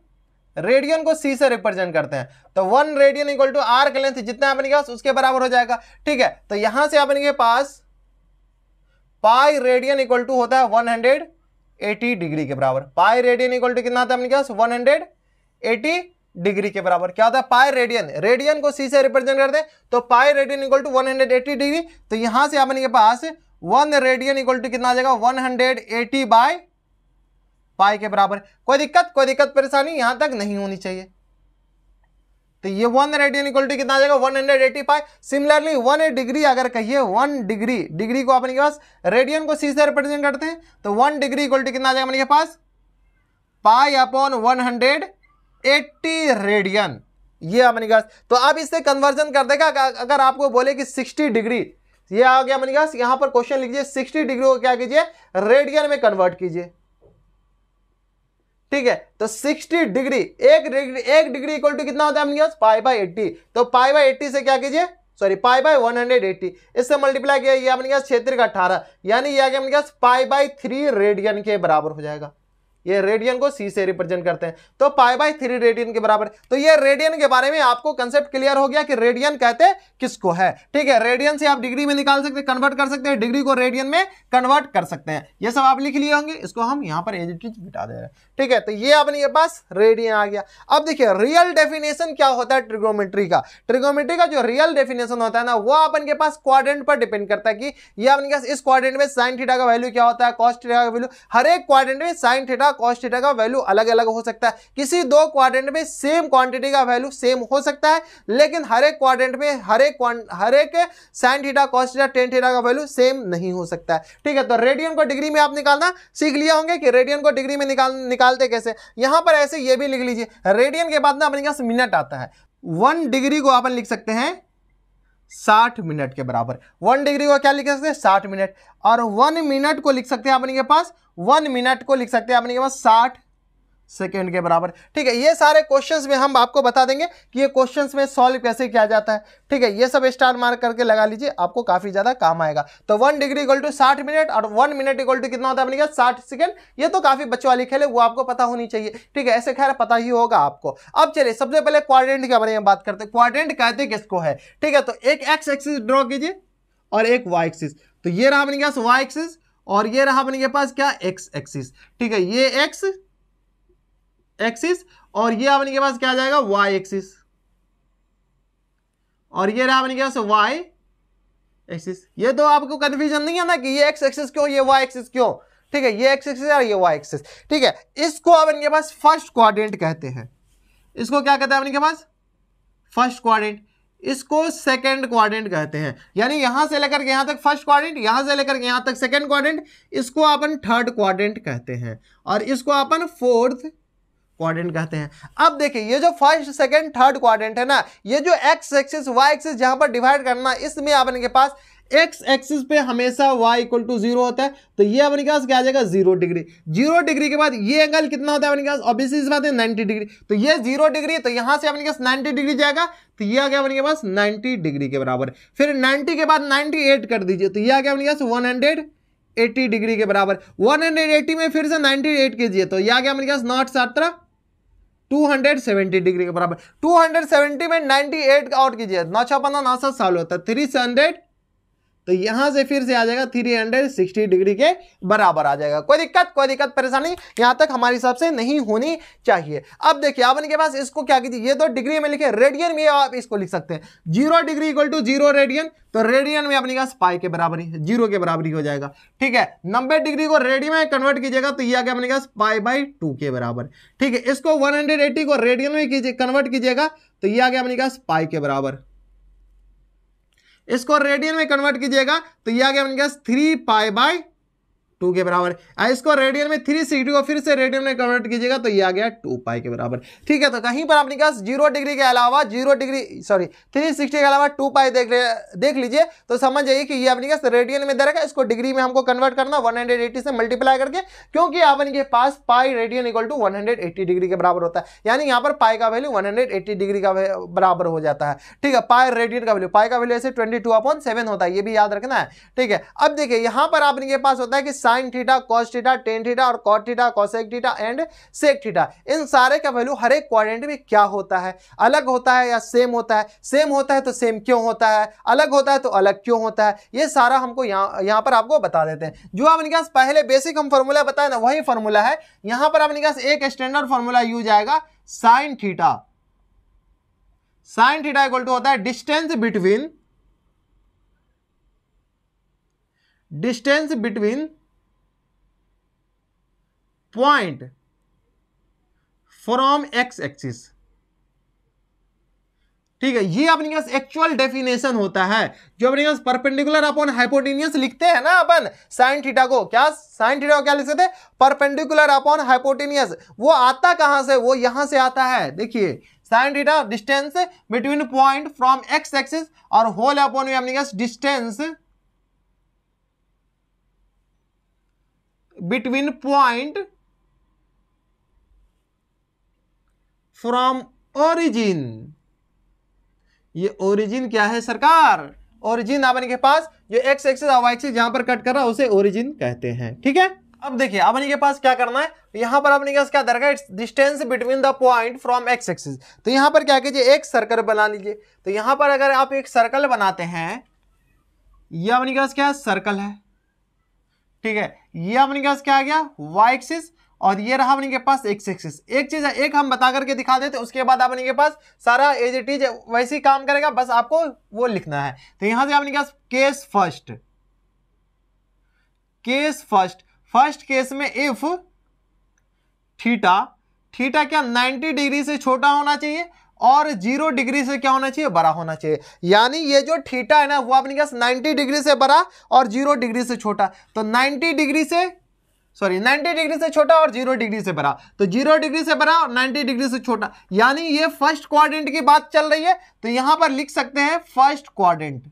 रेडियन को सी से रिप्रेजेंट करते हैं, तो 1 radian equal to arc length जितना अपने पास उसके बराबर हो जाएगा, ठीक है। तो यहां से अपने पास पाई रेडियन इक्वल टू होता है 180 डिग्री के बराबर। पाई रेडियन इक्वल टू कितना आता है अपने पास, 180 डिग्री के बराबर। क्या होता है, पाई रेडियन को सी से रिप्रेजेंट करते हैं, तो pi radian equal to 180 degree. तो यहां से अपने के पास 1 रेडियन इक्वल टू कितना आ जाएगा, 180 बाय पाई के बराबर। कोई दिक्कत परेशानी यहां तक नहीं होनी चाहिए। तो ये 1 रेडियन इक्वल टू कितना आ जाएगा, 180 पाई। सिमिलरली 1 डिग्री अगर कहिए, 1 डिग्री को अपने के पास रेडियन को सी से रिप्रेजेंट करते हैं, तो 1 डिग्री इक्वल टू कितना आ जाएगा अपने के पास, पाई अपॉन 180 रेडियन, ये अपने पास। तो आप इससे कन्वर्जन कर देगा, अगर आपको बोले कि 60 डिग्री, ये आ गया अपने पास, यहां पर क्वेश्चन लिखिए 60 डिग्री को क्या कीजिए, रेडियन में कन्वर्ट कीजिए, ठीक है। तो 60 डिग्री, एक डिग्री इक्वल टू कितना होता है अपने पास, पाई बाय 80। तो पाई बाय 80 से क्या कीजिए सॉरी पाई बाय 180, इससे मल्टीप्लाई किया, ये अपने पास क्षेत्र का 18, यानी ये आ गया अपने पास पाई बाय 3 रेडियन के बराबर हो जाएगा। ये रेडियन को सी से रिप्रेजेंट करते हैं, तो पाई बाय 3 रेडियन के बराबर। तो ये रेडियन के बारे में आपको कंसेप्ट क्लियर हो गया कि रेडियन कहते किसको है। ठीक है, रेडियन से आप डिग्री में निकाल सकते हैं, कन्वर्ट कर सकते हैं, डिग्री को रेडियन में कन्वर्ट कर सकते हैं। ये सब आप लिख लिए होंगे, इसको हम यहां पर एज इट इज मिटा दे रहे हैं। ठीक है, तो ये अपने पास रेडियन आ गया। अब देखिए रियल डेफिनेशन क्या होता है ट्रिग्नोमेट्री का। ट्रिग्नोमेट्री का जो रियल डेफिनेशन होता है ना, वो अपन के पास क्वाड्रेंट पर डिपेंड करता है कि ये अपने पास इस क्वाड्रेंट में साइन थीटा का वैल्यू क्या होता है, कॉस थीटा का वैल्यू। हर एक क्वाड्रेंट में साइन थीटा कॉस थीटा का वैल्यू अलग अलग हो सकता है। किसी दो क्वाड्रेंट में सेम क्वांटिटी का वैल्यू सेम हो सकता है, लेकिन हर एक क्वाड्रेंट में हर एक sign theta cos theta tan theta का वैल्यू सेम नहीं हो सकता है। ठीक है, तो रेडियन को डिग्री में आप निकालना सीख लिया होंगे कि रेडियन को डिग्री में निकालते कैसे। यहां पर ऐसे ये भी लिख लीजिए, रेडियन के बाद ना अपने पास मिनट आता है। 1 डिग्री को अपन लिख सकते हैं 60 मिनट के बराबर। 1 डिग्री को क्या लिख सकते हैं 60 मिनट, और 1 मिनट को लिख सकते हैं अपने के पास 1 मिनट को लिख सकते हैं अपने के पास 60 सेकेंड के बराबर। ठीक है, ये सारे क्वेश्चंस में हम आपको बता देंगे कि ये क्वेश्चंस में सॉल्व कैसे किया जाता है। ठीक है, ये सब स्टार मार्क करके लगा लीजिए, आपको काफी ज्यादा काम आएगा। तो 1 डिग्री इक्वल टू 60 मिनट और 1 मिनट इक्वल टू कितना होता है अपने पास 60 सेकेंड। ये तो काफी बच्चों वाली खेल है, वो आपको पता होनी चाहिए। ठीक है, ऐसे खैर पता ही होगा आपको। अब चलिए सबसे पहले क्वाड्रेंट के बारे में बात करते हैं। क्वाड्रेंट कहते किसको है। ठीक है, तो एक एक्स एक्सिस ड्रॉ कीजिए और एक वाई एक्सिस। तो ये रहा अपने पास वाई एक्सिस और ये रहा अपने पास क्या एक्स एक्सिस। ठीक है, ये एक्स एक्सिस और ये अपने के पास क्या आ जाएगा वाई एक्सिस, और ये रहा अपने के पास वाई एक्सिस। ये तो आपको कंफ्यूजन नहीं है ना कि ये एक्स एक्सिस क्यों, ये वाई एक्सिस क्यों। ठीक है, ये एक्स एक्सिस और ये वाई एक्सिस। ठीक है, इसको अपने के पास फर्स्ट क्वाड्रेंट कहते हैं। इसको क्या कहते हैं अपने के पास फर्स्ट क्वाड्रेंट। इसको सेकंड क्वाड्रेंट कहते हैं, यानी यहां से लेकर के यहां तक फर्स्ट क्वाड्रेंट, यहां से लेकर के यहां तक सेकंड क्वाड्रेंट। इसको अपन थर्ड क्वाड्रेंट कहते हैं और इसको अपन फोर्थ क्वाड्रेंट कहते हैं। अब देखिए ये जो फर्स्ट सेकंड थर्ड क्वाड्रेंट है ना, ये जो एक्स एक्सिस वाई एक्सिस जहां पर डिवाइड करना, इसमें अपने के पास एक्स एक्सिस पे हमेशा y इक्वल टू 0 होता है। तो ये अपने पास क्या आ जाएगा 0 डिग्री। 0 डिग्री के बाद ये एंगल कितना होता है अपने पास, ऑब्वियसली इस बात है 90 डिग्री। तो ये 0 डिग्री, तो यहां से अपने पास 90 डिग्री जाएगा, तो ये आ गया अपने पास 90 डिग्री के बराबर। फिर 90 के बाद 98 कर दीजिए, तो ये आ गया अपने पास 180 डिग्री के बराबर। 180 में फिर से 98 कीजिए, तो ये आ गया अपने पास 9 270 डिग्री के बराबर। 270 में 98 आउट कीजिए, 9 6 15 9 7 साल होता है 300, तो यहां से फिर से आ जाएगा 360 डिग्री के बराबर आ जाएगा। कोई दिक्कत परेशानी यहां तक हमारे हिसाब से नहीं होनी चाहिए। अब देखिए अब इनके पास इसको क्या कीजिए, ये तो डिग्री में लिखे, रेडियन में आप इसको लिख सकते हैं 0 डिग्री इक्वल टू 0 रेडियन। तो रेडियन में अपने पास पाई के बराबर ही 0 के बराबर ही हो जाएगा। ठीक है, 90 डिग्री को रेडियन में कन्वर्ट कीजिएगा तो ये आ गया अपने पास पाई बाई 2 के बराबर। ठीक है, इसको 180 को रेडियन में कन्वर्ट कीजिएगा तो ये आ गया अपने पास पाई के बराबर। इसको रेडियन में कन्वर्ट कीजिएगा तो ये आ गया अपने पास 3 पाई बाय 2 के बराबर। इसको रेडियन में 360 को फिर से रेडियन में कन्वर्ट कीजिएगा तो ये आ गया 2 पाई के बराबर। ठीक है, तो कहीं पर अपने पास 0 डिग्री के अलावा 360 के अलावा 2 पाई देख लीजिए तो समझ जाइए कि ये अपने पास रेडियन में दे रखा है। इसको डिग्री में हमको कन्वर्ट करना 180 से मल्टीप्लाई करके, क्योंकि अपन के पास pi radian equal to 180 degree के बराबर होता है, यानी यहाँ पर पाई का वैल्यू 180 डिग्री का बराबर हो जाता है। ठीक है, पाई रेडियन का वैल्यू, पाई का वैल्यू ऐसे 22/7 होता है, ये भी याद रखना है। ठीक है, अब देखिए यहाँ पर अपने पास होता है कि sine theta cos theta tan theta और cot theta cosec theta and sec theta, इन सारे का वैल्यू हर एक क्वाड्रेंट में क्या होता है, अलग होता है या सेम होता है। सेम होता है तो सेम क्यों होता है, अलग होता है तो अलग क्यों होता है, ये सारा हमको यहां पर आपको बता देते हैं। जो अपने पास पहले बेसिक हम फॉर्मूला बताए ना, वही फॉर्मूला है यहां पर अपने पास एक स्टैंडर्ड फॉर्मूला यूज आएगा sine theta. Sine theta equal to होता है distance between point from x axis. ठीक है, ये अपने पास एक्चुअल डेफिनेशन होता है जो अपने पास परपेंडिकुलर अपॉन हाइपोटेनियस लिखते हैं ना अपन साइन थीटा को, क्या लिख सकते हैं परपेंडिकुलर अपॉन हाइपोटेनियस। वो आता कहां से, वो यहां से आता है। देखिए sine theta distance between point from x axis और होल अपॉन में अपने पास distance between point from origin ये ओरिजिन क्या है सरकार? ओरिजिन अपन के पास जो एक्स एक्सिस और वाई एक्सिस जहां पर कट कर रहा है उसे ओरिजिन कहते हैं। ठीक है, अब देखिए अपन के पास क्या करना है, यहां पर अपने पास क्या दरकार, distance between the point from x axis. तो यहां पर क्या कीजिए, एक सर्कल बना लीजिए। तो यहां पर अगर आप एक सर्कल बनाते हैं, ये अपने पास क्या सर्कल है, ठीक है, ये अपने पास क्या आ गया वाई एक्सिस, और ये रहा अपने के पास एक्स एक्सिस। एक चीज है, एक हम बता करके दिखा देते, उसके बाद अपने के पास सारा एज इट इज वैसे ही काम करेगा, बस आपको वो लिखना है। तो यहां से अपने पास केस फर्स्ट, फर्स्ट केस में इफ थीटा, थीटा क्या 90 डिग्री से छोटा होना चाहिए और 0 डिग्री से क्या होना चाहिए, बड़ा होना चाहिए। यानी ये जो थीटा है ना वो अपने पास 90 डिग्री से बड़ा और 0 डिग्री से छोटा। तो 90 डिग्री से छोटा और 0 डिग्री से बड़ा, तो 0 डिग्री से बड़ा और 90 डिग्री से छोटा, यानी ये फर्स्ट क्वाड्रेंट की बात चल रही है। तो यहां पर लिख सकते हैं फर्स्ट क्वाड्रेंट,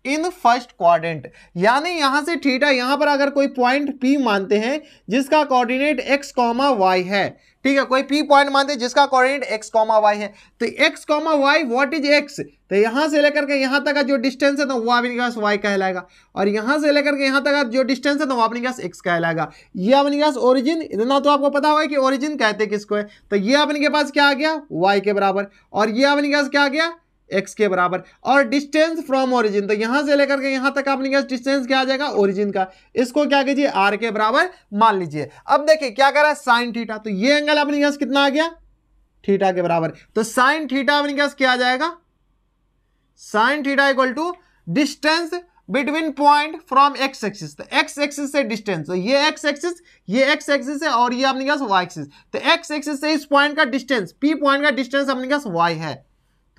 इन फर्स्ट क्वाड्रेंट। यानी यहां से थीटा, यहां पर अगर कोई पॉइंट P मानते हैं जिसका कोऑर्डिनेट x, y है, ठीक है, कोई P पॉइंट मानते हैं जिसका कोऑर्डिनेट x, y है, तो x, y what is x, तो यहां से लेकर के यहां तक का जो डिस्टेंस है तो वो अपने पास y कहलाएगा, और यहां से लेकर के यहां तक का जो डिस्टेंस है तो वो अपने पास x कहलाएगा। ये अपने पास ओरिजिन, इतना तो आपको पता होगा कि ओरिजिन कहते किसको है। तो ये अपने के पास क्या आ गया y के बराबर, और ये अपने पास क्या आ गया x के बराबर, और डिस्टेंस फ्रॉम ओरिजिन, तो यहां से लेकर के यहां तक अपने पास डिस्टेंस क्या आ जाएगा ओरिजिन का, इसको क्या कीजिए r के बराबर मान लीजिए। अब देखिए क्या कर रहा है साइन थीटा, तो ये एंगल अपने पास कितना आ गया थीटा के बराबर, तो साइन थीटा अपने पास क्या आ जाएगा, sine theta equal to distance between point from x axis, तो एक्स एक्सिस से डिस्टेंस, तो ये एक्स एक्सिस है और ये अपने पास वाई एक्सिस, तो एक्स एक्सिस से इस पॉइंट का डिस्टेंस, P पॉइंट का डिस्टेंस अपने पास y है,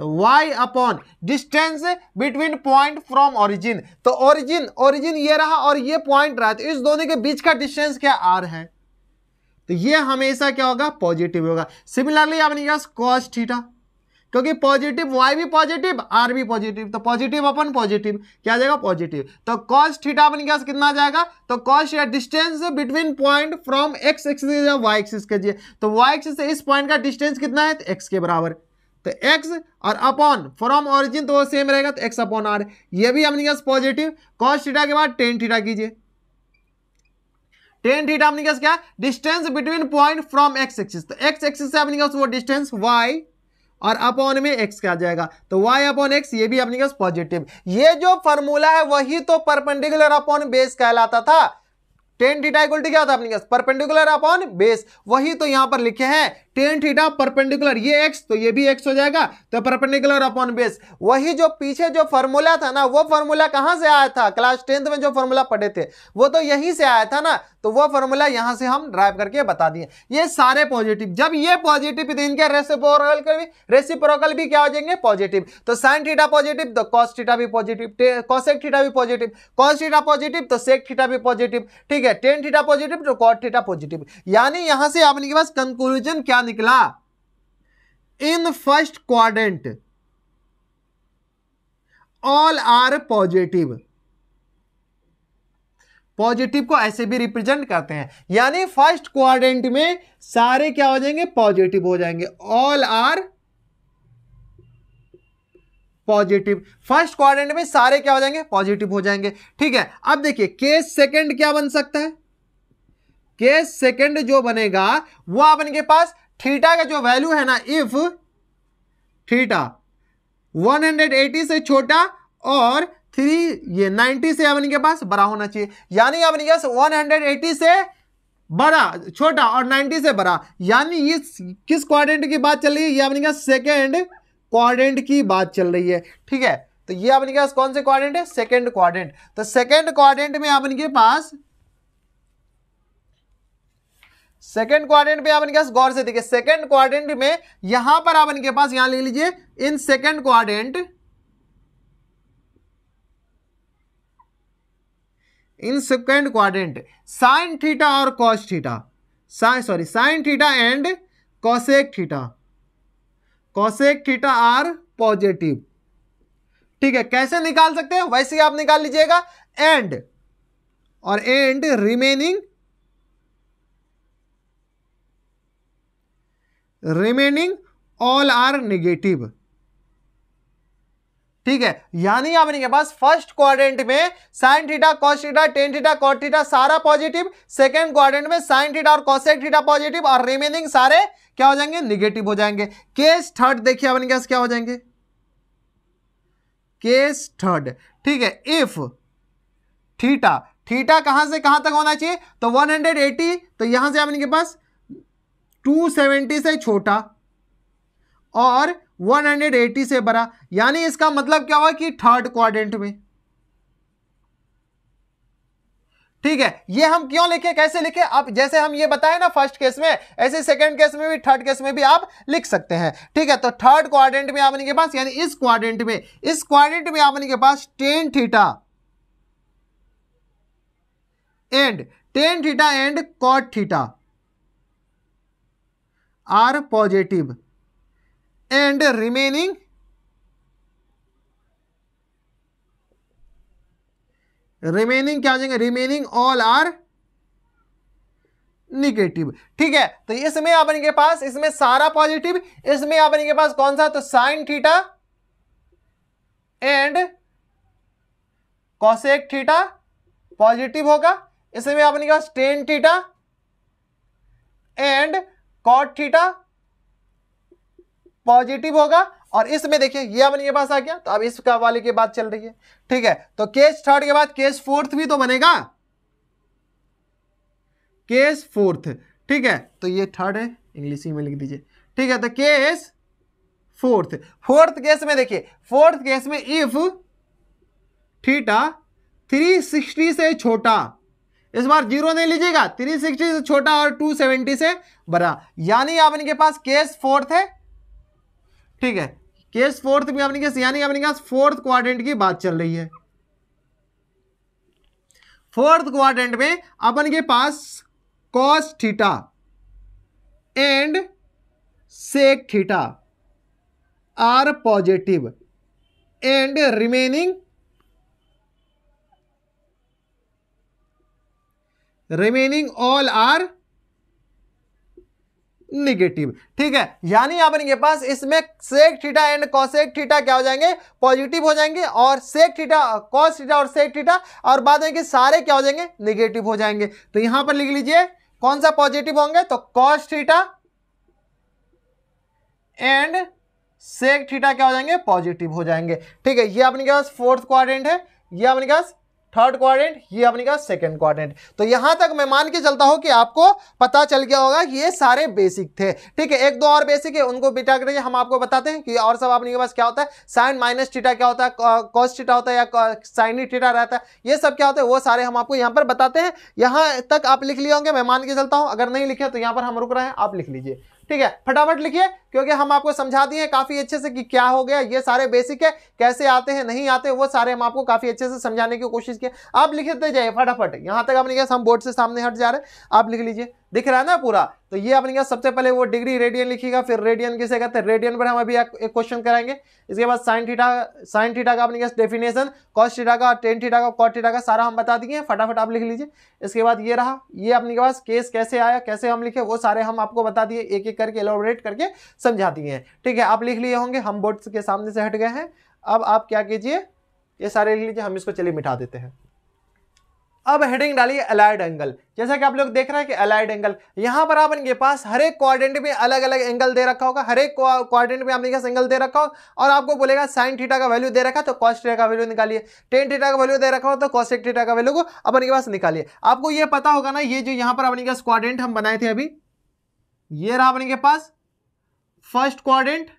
तो y upon distance between point from origin, तो ओरिजिन ये रहा और ये पॉइंट रहा, तो इस दोनों के बीच का डिस्टेंस क्या r है, तो ये हमेशा क्या होगा पॉजिटिव होगा। सिमिलरली अपने पास cos थीटा, क्योंकि पॉजिटिव y भी पॉजिटिव r भी पॉजिटिव, तो पॉजिटिव अपन पॉजिटिव क्या आ जाएगा पॉजिटिव, तो cos थीटा अपने पास कितना आ जाएगा, तो cos या distance between point from x axis या y एक्सिस कीजिए, तो y एक्सिस से इस पॉइंट का डिस्टेंस कितना है, तो x के बराबर, तो x और अपॉन फ्रॉम ओरिजिन तो वो सेम रहेगा, तो x अपॉन r, ये भी अपने पास पॉजिटिव। cos थीटा के बाद tan थीटा कीजिए, tan थीटा अपने पास क्या distance between point from x axis, तो x एक्सिस से अपने पास वो डिस्टेंस y और अपॉन में x क्या आ जाएगा, तो y अपॉन x, ये भी अपने पास पॉजिटिव। ये जो फॉर्मूला है वही तो परपेंडिकुलर अपॉन बेस कहलाता था। tan थीटा इक्वल टू क्या होता है अपने पास परपेंडिकुलर अपॉन बेस, वही तो यहां पर लिखे हैं tan थीटा परपेंडिकुलर, ये x तो ये भी x हो जाएगा, तो परपेंडिकुलर अपॉन बेस। वही जो पीछे जो फॉर्मूला था ना, वो फॉर्मूला कहां से आया था, क्लास 10th में जो फॉर्मूला पढ़े थे वो तो यहीं से आया था ना, तो वो फॉर्मूला यहां से हम ड्राइव करके बता दिए। ये सारे पॉजिटिव, जब ये पॉजिटिव तो इनके रेसिप्रोकल भी क्या हो जाएंगे पॉजिटिव, तो साइन थीटा पॉजिटिव तो कॉस थीटा भी पॉजिटिव, कोसेक थीटा भी पॉजिटिव, कॉस थीटा पॉजिटिव तो सेक थीटा भी पॉजिटिव, ठीक है, tan थीटा पॉजिटिव तो कॉट थीटा पॉजिटिव। यानी यहां से आपने के पास कंक्लूजन क्या निकला, in first quadrant all are positive. Positive को ऐसे भी रिप्रेजेंट करते हैं, यानी फर्स्ट क्वाड्रेंट में सारे क्या हो जाएंगे पॉजिटिव हो जाएंगे, all are positive. First quadrant में सारे क्या हो जाएंगे पॉजिटिव हो जाएंगे, ठीक है। अब देखिए केस सेकंड क्या बन सकता है, केस सेकंड जो बनेगा वो अपन के पास थीटा का जो वैल्यू है ना, इफ थीटा 180 से छोटा और 90 से अपन के पास बड़ा होना चाहिए, यानी अपन के पास 180 से बड़ा छोटा और 90 से बड़ा, यानी ये किस क्वाड्रेंट की बात चल रही है, ये अपने पास सेकेंड क्वाड्रेंट की बात चल रही है, ठीक है। तो ये अपने पास कौन से क्वाड्रेंट है, सेकेंड क्वाड्रेंट। तो सेकेंड क्वाड्रेंट में अपन के पास, सेकेंड क्वाड्रेंट पे अपन के पास गौर से देखिए, सेकेंड क्वाड्रेंट में यहां पर अपन के पास, यहां ले लीजिए in second quadrant, in second quadrant sine theta और cos theta, sine theta and cosec theta, cosec theta are positive, ठीक है। कैसे निकाल सकते हैं, वैसे ही आप निकाल लीजिएगा, एंड और and remaining all are negative, ठीक है, यानी अपने पास फर्स्ट क्वाड्रेंट में sine theta, cos theta, tan theta, cot theta सारा पॉजिटिव, सेकंड क्वाड्रेंट में साइन थीटा और कोसेक थीटा पॉजिटिव और रिमेनिंग सारे क्या हो जाएंगे, निगेटिव हो जाएंगे। केस थर्ड देखिए अपने पास क्या हो जाएंगे, केस थर्ड, ठीक है, इफ थीटा, थीटा कहां से कहां तक होना चाहिए, तो 180, तो यहां से अपने पास 270 से छोटा और 180 से बड़ा, यानी इसका मतलब क्या हुआ कि थर्ड क्वाड्रेंट में। ठीक है, ये हम क्यों लिखे, कैसे लिखे, अब जैसे हम ये बताए ना फर्स्ट केस में, ऐसे सेकंड केस में भी, थर्ड केस में भी आप लिख सकते हैं। ठीक है, तो थर्ड क्वाड्रेंट में आपने के पास, यानी इस क्वाड्रेंट में आपने के पास tan theta and cot theta are positive and remaining क्या हो जाएंगे, रिमेनिंग ऑल आर निगेटिव। ठीक है, तो इसमें अपने के पास, इसमें सारा पॉजिटिव, इसमें अपने के पास कौन सा, तो sine theta and cosec theta positive होगा, इसमें अपने के पास tan theta and cot theta positive होगा, और इसमें देखिए ये अपने के पास आ गया, तो अब इसका वाले की बात चल रही है। ठीक है, तो केस थर्ड के बाद केस फोर्थ भी तो बनेगा, केस फोर्थ। ठीक है, तो ये थर्ड है, इंग्लिश में लिख दीजिए। ठीक है, तो केस फोर्थ केस में देखिए, फोर्थ केस में इफ थीटा 360 से छोटा, इस बार जीरो नहीं लीजिएगा, 360 से छोटा और 270 से बड़ा, यानी आपने के पास केस फोर्थ है। ठीक है, केस फोर्थ में अपने के, यानी अपने के पास फोर्थ क्वाड्रेंट की बात चल रही है। फोर्थ क्वाड्रेंट में अपन के पास cos theta and sec theta are positive and remaining all are negative. ठीक है, यानी अपने के पास इसमें sec theta and cosec theta क्या हो जाएंगे, पॉजिटिव हो जाएंगे, और सेक थीटा, कॉस थीटा और सेक थीटा, और बाद में कि सारे क्या हो जाएंगे, निगेटिव हो जाएंगे। तो यहां पर लिख लीजिए कौन सा पॉजिटिव होंगे, तो cos theta and sec theta क्या हो जाएंगे, पॉजिटिव हो जाएंगे। ठीक है, ये अपने के पास फोर्थ क्वाड्रेंट है, ये अपने के पास थर्ड क्वाड्रेंट, ये अपने का सेकंड क्वाड्रेंट। तो यहां तक मैं मान के चलता हूं कि आपको पता चल गया होगा कि ये सारे बेसिक थे। ठीक है, एक दो और बेसिक है, उनको बिटा कर हम आपको बताते हैं कि और सब अपने के पास क्या होता है, साइन माइनस थीटा क्या होता है, कॉस थीटा होता है या साइन थीटा रहता है, ये सब क्या होता है, वो सारे हम आपको यहाँ पर बताते हैं। यहां तक आप लिख लिए होंगे, मैं मान के चलता हूं, अगर नहीं लिखे तो यहाँ पर हम रुक रहे हैं, आप लिख लीजिए। ठीक है, फटाफट लिखिए, क्योंकि हम आपको समझा दिए काफी अच्छे से कि क्या हो गया, ये सारे बेसिक है, कैसे आते हैं नहीं आते, वो सारे हम आपको काफी अच्छे से समझाने की कोशिश की। आप लिखते जाइए फटाफट, यहां तक अपने क्या, हम बोर्ड से सामने हट जा रहे हैं, आप लिख लीजिए, दिख रहा है ना पूरा। तो ये अपने क्या, सबसे पहले वो डिग्री रेडियन लिखिएगा, फिर रेडियन किसे कहते हैं, रेडियन पर हम अभी एक क्वेश्चन कराएंगे। इसके बाद साइन थीटा का अपने क्या डेफिनेशन, कॉस थीटा का, टेन थीटा का, कॉट थीटा का सारा हम बता दिए, फटाफट आप लिख लीजिए। इसके बाद ये रहा, ये अपने के पास केस कैसे आया, कैसे हम लिखे, वो सारे हम आपको बता दिए, एक एक करके एलोबरेट करके समझा दिए हैं। ठीक है, आप लिख लिए होंगे, हम बोर्ड के सामने से हट गए हैं। अब आप क्या कीजिए, ये सारे लिख लीजिए, हम इसको चलिए मिटा देते हैं। अब हेडिंग डालिए अलाइड एंगल। जैसा कि आप लोग देख रहे हैं कि अलाइड एंगल, यहां पर आपके पास हर एक क्वाड्रेंट में अलग अलग एंगल दे रखा होगा, हर एक क्वाड्रेंट में आपके पास एंगल दे रखा होगा, और आपको बोलेगा साइन थीटा का वैल्यू दे रखा है तो कॉस थीटा का वैल्यू निकालिए, टेन थीटा का वैल्यू दे रखा हो तो कोसेक थीटा का वैल्यू को अपने पास निकालिए। आपको ये पता होगा ना, ये जो यहाँ पर अपने पास क्वाड्रेंट हम बनाए थे अभी, ये रहा अपने के पास फर्स्ट क्वाड्रेंट,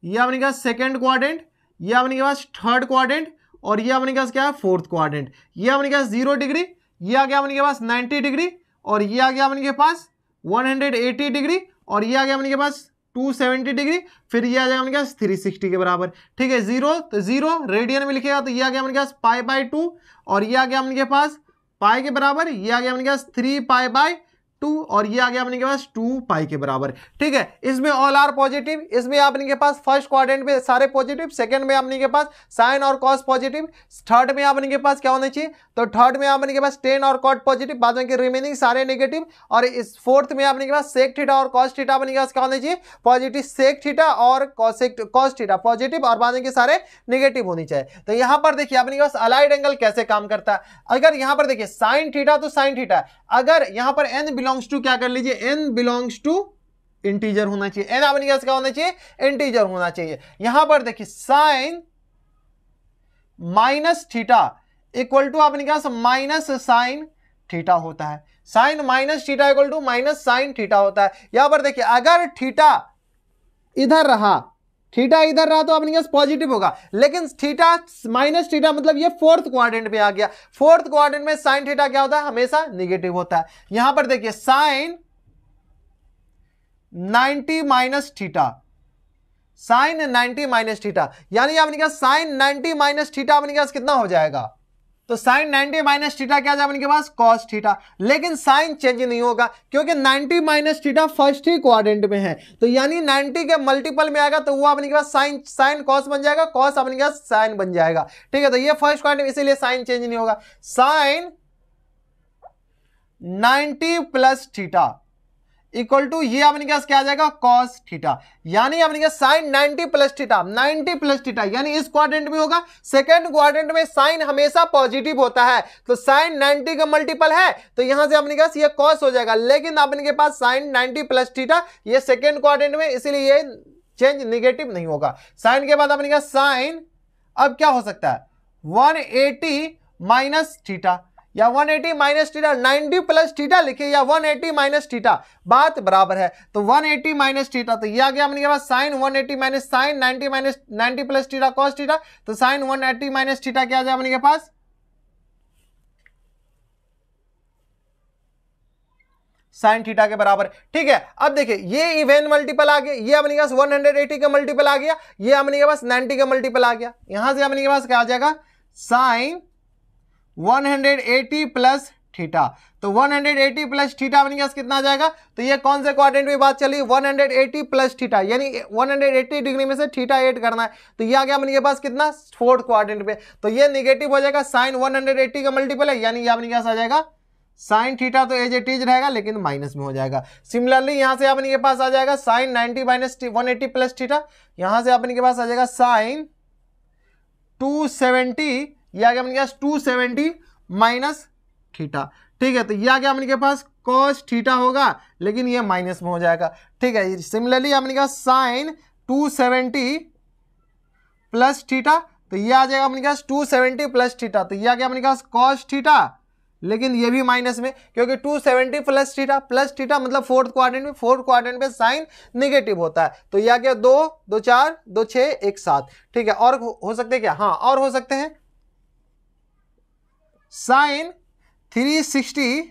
ये अपने पास सेकेंड क्वाड्रेंट, ये अपने पास थर्ड क्वाड्रेंट, और ये अपने पास क्या है, फोर्थ क्वाड्रेंट। ये अपने पास 0 डिग्री, ये आ गया अपने पास 90 डिग्री, और ये आ गया अपने पास 180 डिग्री, और ये आ गया अपने पास 270 डिग्री, फिर ये आ जाएगा अपने पास 360 के बराबर। ठीक है, 0 तो 0 रेडियन में लिखेगा, तो ये आ गया अपने पास π/2, और ये आ गया अपने पास पाई के बराबर, ये आ गया अपने पास 3π/2, 2 और ये आ गया अपने के पास 2 पाई के बराबर। ठीक है, इसमें ऑल आर पॉजिटिव, इसमें अपने के पास फर्स्ट क्वाड्रेंट में सारे पॉजिटिव, सेकंड में अपने के पास साइन और कॉस पॉजिटिव, थर्ड में अपने के पास क्या होना चाहिए, तो थर्ड में अपने के पास टेन और कॉट पॉजिटिव, बाद में के रिमेनिंग सारे नेगेटिव, और इस फोर्थ में अपने के पास सेक थीटा और कॉस थीटा अपने के पास क्या होना चाहिए, पॉजिटिव, सेक थीटा और कॉस थीटा पॉजिटिव और बाद में के सारे नेगेटिव होनी चाहिए। तो यहां पर देखिए अपने के पास अलाइड एंगल कैसे काम करता है। अगर यहां पर देखिए साइन थीटा तो साइन थीटा, अगर यहां पर n बिलोंग्स टू क्या कर लीजिए, n बिलोंग्स टू इंटीजर होना चाहिए, n अपने पास क्या होना चाहिए, इंटीजर होना चाहिए। यहां पर देखिए sine minus theta equal to अपने पास माइनस साइन थीटा होता है, sine minus theta equal to minus sine theta होता है। यहां पर देखिए अगर थीटा इधर रहा, थीटा इधर रहा तो अपने पास पॉजिटिव होगा, लेकिन थीटा माइनस थीटा मतलब ये फोर्थ क्वाड्रेंट में आ गया, फोर्थ क्वाड्रेंट में साइन थीटा क्या होता है, हमेशा नेगेटिव होता है। यहां पर देखिए sine 90 minus theta, sine 90 minus theta, यानी अपने पास साइन 90 माइनस थीटा अपने पास कितना हो जाएगा, तो साइन 90 माइनस थीटा क्या जाएगा अपने पास, कॉस थीटा। लेकिन साइन चेंज नहीं होगा क्योंकि 90 माइनस थीटा फर्स्ट ही क्वाड्रेंट में है, तो यानी 90 के मल्टीपल में आएगा तो वो अपने पास साइन कॉस बन जाएगा, कॉस अपने पास साइन बन जाएगा। ठीक है, तो ये फर्स्ट क्वाड्रेंट इसीलिए साइन चेंज नहीं होगा। Sine 90 plus theta equal to ये अपने पास क्या आ जाएगा, कॉस थीटा, यानी अपने पास sine 90 plus theta, 90 plus theta यानी इस क्वाड्रेंट में होगा, सेकंड क्वाड्रेंट में साइन हमेशा पॉजिटिव होता है, तो साइन 90 का मल्टीपल है तो यहां से अपने पास ये कॉस हो जाएगा, लेकिन अपने के पास साइन 90 प्लस थीटा ये सेकंड क्वाड्रेंट में, इसीलिए ये चेंज निगेटिव नहीं होगा। साइन के बाद अपने पास साइन अब क्या हो सकता है, 180 माइनस थीटा या 180 माइनस थीटा, 90 प्लस थीटा लिखिए या 180 माइनस थीटा, बात बराबर है। तो 180 माइनस थीटा तो ये आ गया अपने पास sine 180 minus sine 90 minus 90 plus theta cos theta, तो साइन 180 माइनस थीटा क्या आ जाए अपने के पास, साइन थीटा के बराबर। ठीक है, अब देखिए ये इवन मल्टीपल आ गया, ये अपने पास 180 का मल्टीपल आ गया, ये अपने के पास 90 का मल्टीपल आ गया, यहां से अपने के पास क्या आ जाएगा, साइन 180 प्लस थीटा, तो 180 प्लस थीटा अपने पास कितना आ जाएगा, तो ये कौन से क्वाड्रेंट में बात चली, 180 प्लस थीटा यानी 180 डिग्री में से थीटा 8 करना है, तो ये आ गया अपने पास कितना, फोर्थ क्वाड्रेंट पे, तो ये निगेटिव हो जाएगा, साइन 180 का मल्टीपल है यानी ये अपने पास आ जाएगा साइन थीटा तो एज इट इज रहेगा लेकिन माइनस में हो जाएगा। सिमिलरली यहां से अपने के पास आ जाएगा साइन 90 माइनस 180 प्लस थीटा, यहां से अपने के पास आ जाएगा साइन 270, ये आ गया अपने पास 270 माइनस थीटा। ठीक है, तो ये आ गया अपने के पास कॉस थीटा होगा लेकिन ये माइनस में हो जाएगा। ठीक है, सिमिलरली अपने के पास साइन 270 प्लस थीटा, तो ये आ जाएगा अपने पास 270 प्लस थीटा, तो ये आ गया अपने पास कॉस थीटा लेकिन ये भी माइनस में, क्योंकि 270 प्लस थीटा मतलब फोर्थ क्वाड्रेंट में साइन नेगेटिव होता है, तो ये आ गया 2 2 4 2 6 1 7। ठीक है, और हो सकते हैं क्या, हाँ और हो सकते हैं साइन 360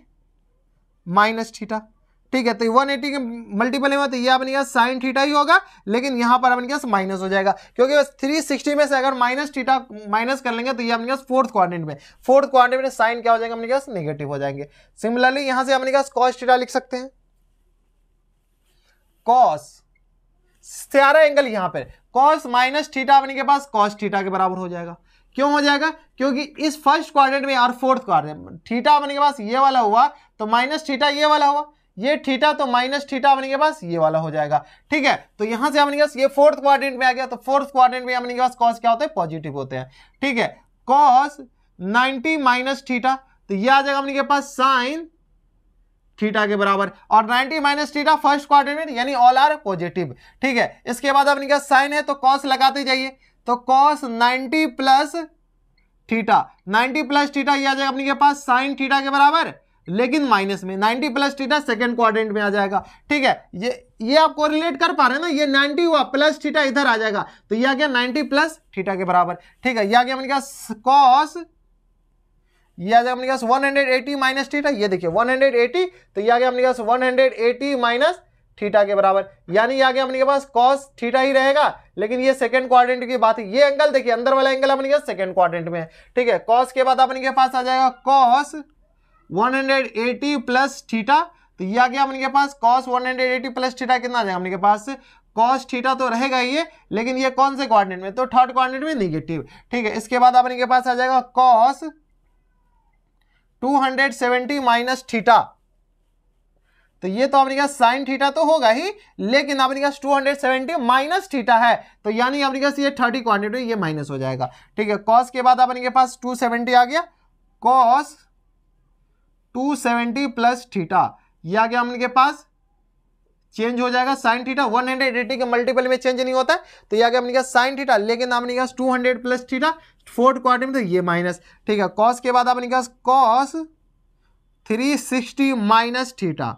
माइनस थीटा। ठीक है, तो 180 के मल्टीपल में तो ये अपने पास साइन थीटा ही होगा लेकिन यहां पर अपने पास माइनस हो जाएगा, क्योंकि 360 में से अगर माइनस थीटा माइनस कर लेंगे तो ये अपने पास फोर्थ क्वाड्रेंट में साइन क्या हो जाएगा अपने पास, नेगेटिव हो जाएंगे। सिमिलरली यहां से अपने पास कॉस थीटा लिख सकते हैं, कॉस सारा एंगल यहां पर कॉस माइनस थीटा अपने के पास कॉस थीटा के बराबर हो जाएगा। क्यों हो जाएगा, क्योंकि इस फर्स्ट क्वाड्रेंट में और फोर्थ क्वाड्रेंट थीटा अपने के पास ये वाला हुआ तो माइनस थीटा ये वाला हुआ, ये थीटा तो माइनस थीटा अपने के पास ये वाला हो जाएगा। ठीक है, तो यहां से अपने पास ये फोर्थ क्वाड्रेंट में आ गया, तो फोर्थ क्वाड्रेंट में अपने के पास कॉस क्या होते हैं, पॉजिटिव होते हैं। ठीक है, कॉस 90 माइनस थीटा, तो ये आ जाएगा अपने के पास साइन थीटा के बराबर, और 90 माइनस थीटा फर्स्ट क्वाड्रेंट में यानी ऑल आर पॉजिटिव। ठीक है, इसके बाद अपने के पास साइन है तो कॉस लगाते जाइए, तो cos 90 plus theta, 90 plus theta ये आ जाएगा अपने के पास साइन थीटा के बराबर लेकिन माइनस में, 90 प्लस थीटा सेकंड क्वाड्रेंट में आ जाएगा। ठीक है, ये आप कोरिलेट कर पा रहे हैं ना, ये 90 हुआ प्लस थीटा इधर आ जाएगा तो ये आ गया 90 प्लस थीटा के बराबर। ठीक है, ये आ गया अपने पास कॉस, ये आ जाएगा अपने पास 180 माइनस थीटा, ये देखिए 180, तो ये आ गया अपने पास 180 माइनस थीटा के बराबर, यानी आ गया अपने के पास कॉस थीटा ही रहेगा लेकिन ये सेकंड क्वाड्रेंट की बात है। ये एंगल देखिए अंदर वाला एंगल अपने के सेकंड क्वाड्रेंट में है। ठीक है, कॉस के बाद अपने के पास आ जाएगा कॉस 180 प्लस थीटा, तो ये आ गया अपने पास cos 180 प्लस थीटा कितना आ जाएगा अपने पास, cos थीटा तो रहेगा ये, लेकिन ये कौन से कोऑर्डिनेट में, तो थर्ड कोऑर्डिनेट में निगेटिव। ठीक है, इसके बाद अपने के पास आ जाएगा cos 270 माइनस थीटा, तो ये तो अपने पास साइन थीटा तो होगा ही, लेकिन अपने पास 270 माइनस थीटा है, तो यानी अपने पास ये 30 कोऑर्डिनेट में ये माइनस हो जाएगा। ठीक है, cos के बाद अपने के पास 270 आ गया, cos 270 प्लस थीटा, ये आ गया अपने के पास, चेंज हो जाएगा साइन थीटा, 180 के मल्टीपल में चेंज नहीं होता है, तो ये आ गया अपने पास साइन थीटा, लेकिन अपने पास 200 प्लस थीटा फोर्थ क्वाड्रेंट में, तो ये माइनस। ठीक है, cos के बाद अपने पास cos 360 माइनस थीटा,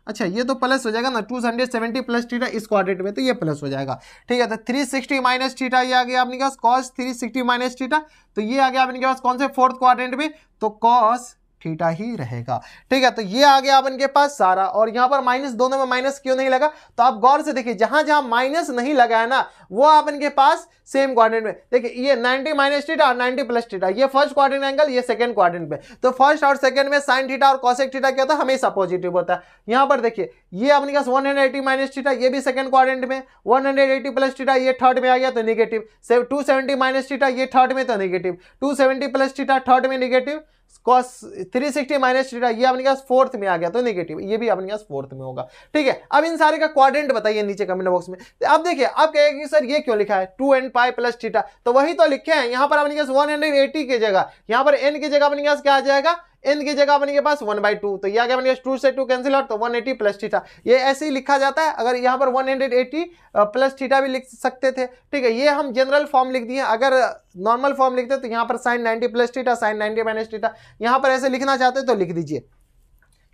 अच्छा ये तो प्लस हो जाएगा ना, 270 प्लस थीटा इस क्वाड्रेंट में, तो ये प्लस हो जाएगा। ठीक है, तो 360 माइनस थीटा ये आ गया अपने पास cos 360 माइनस थीटा, तो ये आ गया अपने पास कौन से फोर्थ क्वाड्रेंट में, तो cos थीटा ही रहेगा। ठीक है, तो ये आ गया अपन के पास सारा, और यहां पर माइनस, दोनों में माइनस क्यों नहीं लगा, तो आप गौर से देखिए, जहां जहां माइनस नहीं लगा है ना, वो अपन के पास सेम क्वाड्रेंट में, देखिए ये 90 माइनस थीटा और 90 प्लस थीटा, ये फर्स्ट क्वाड्रेंट एंगल, ये सेकंड क्वाड्रेंट में, तो फर्स्ट और सेकंड में साइन थीटा और कॉसेक थीटा क्या होता है, हमेशा पॉजिटिव होता है। यहां पर देखिए ये अपने पास 180 माइनस थीटा, ये भी सेकंड क्वाड्रेंट में, 180 प्लस थीटा ये थर्ड में आ गया तो नेगेटिव, 270 माइनस थीटा ये थर्ड में तो नेगेटिव, 270 प्लस थीटा थर्ड में नेगेटिव, cos 360 माइनस थीटा ये अपने पास फोर्थ में आ गया तो नेगेटिव, ये भी अपने पास फोर्थ में होगा। ठीक है, अब इन सारे का क्वाड्रेंट बताइए नीचे कमेंट बॉक्स में। अब देखिए, अब कहेगा कि सर ये क्यों लिखा है 2 n पाई प्लस थीटा, तो वही तो लिखे हैं यहाँ पर अपने पास 180 की जगह, यहाँ पर n की जगह अपने पास क्या आ जाएगा, n की जगह अपने के पास 1/2, तो ये आ गया अपने पास 2 से 2 कैंसिल आउट, तो 180 प्लस थीटा, ये ऐसे ही लिखा जाता है। अगर यहाँ पर 180 प्लस थीटा भी लिख सकते थे। ठीक है, ये हम जनरल फॉर्म लिख दिए, अगर नॉर्मल फॉर्म लिखते तो यहाँ पर sine 90 plus theta, sine 90 minus theta, यहाँ पर ऐसे लिखना चाहते तो लिख दीजिए,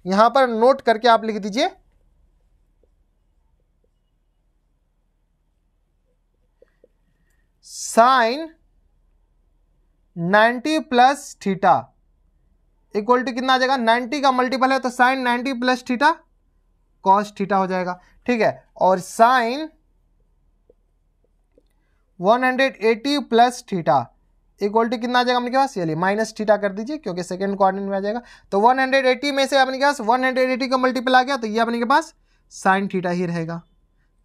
यहाँ पर नोट करके आप लिख दीजिए sine 90 plus theta equal to कितना आ जाएगा, 90 का मल्टीपल है तो sine 90 plus theta cos theta हो जाएगा। ठीक है, और sine 180 plus theta equal to कितना आ जाएगा अपने पास, चलिए माइनस थीटा कर दीजिए क्योंकि सेकंड क्वाड्रेंट में आ जाएगा, तो 180 में से अपने पास 180 का मल्टीपल आ गया, तो ये अपने के पास साइन थीटा ही रहेगा।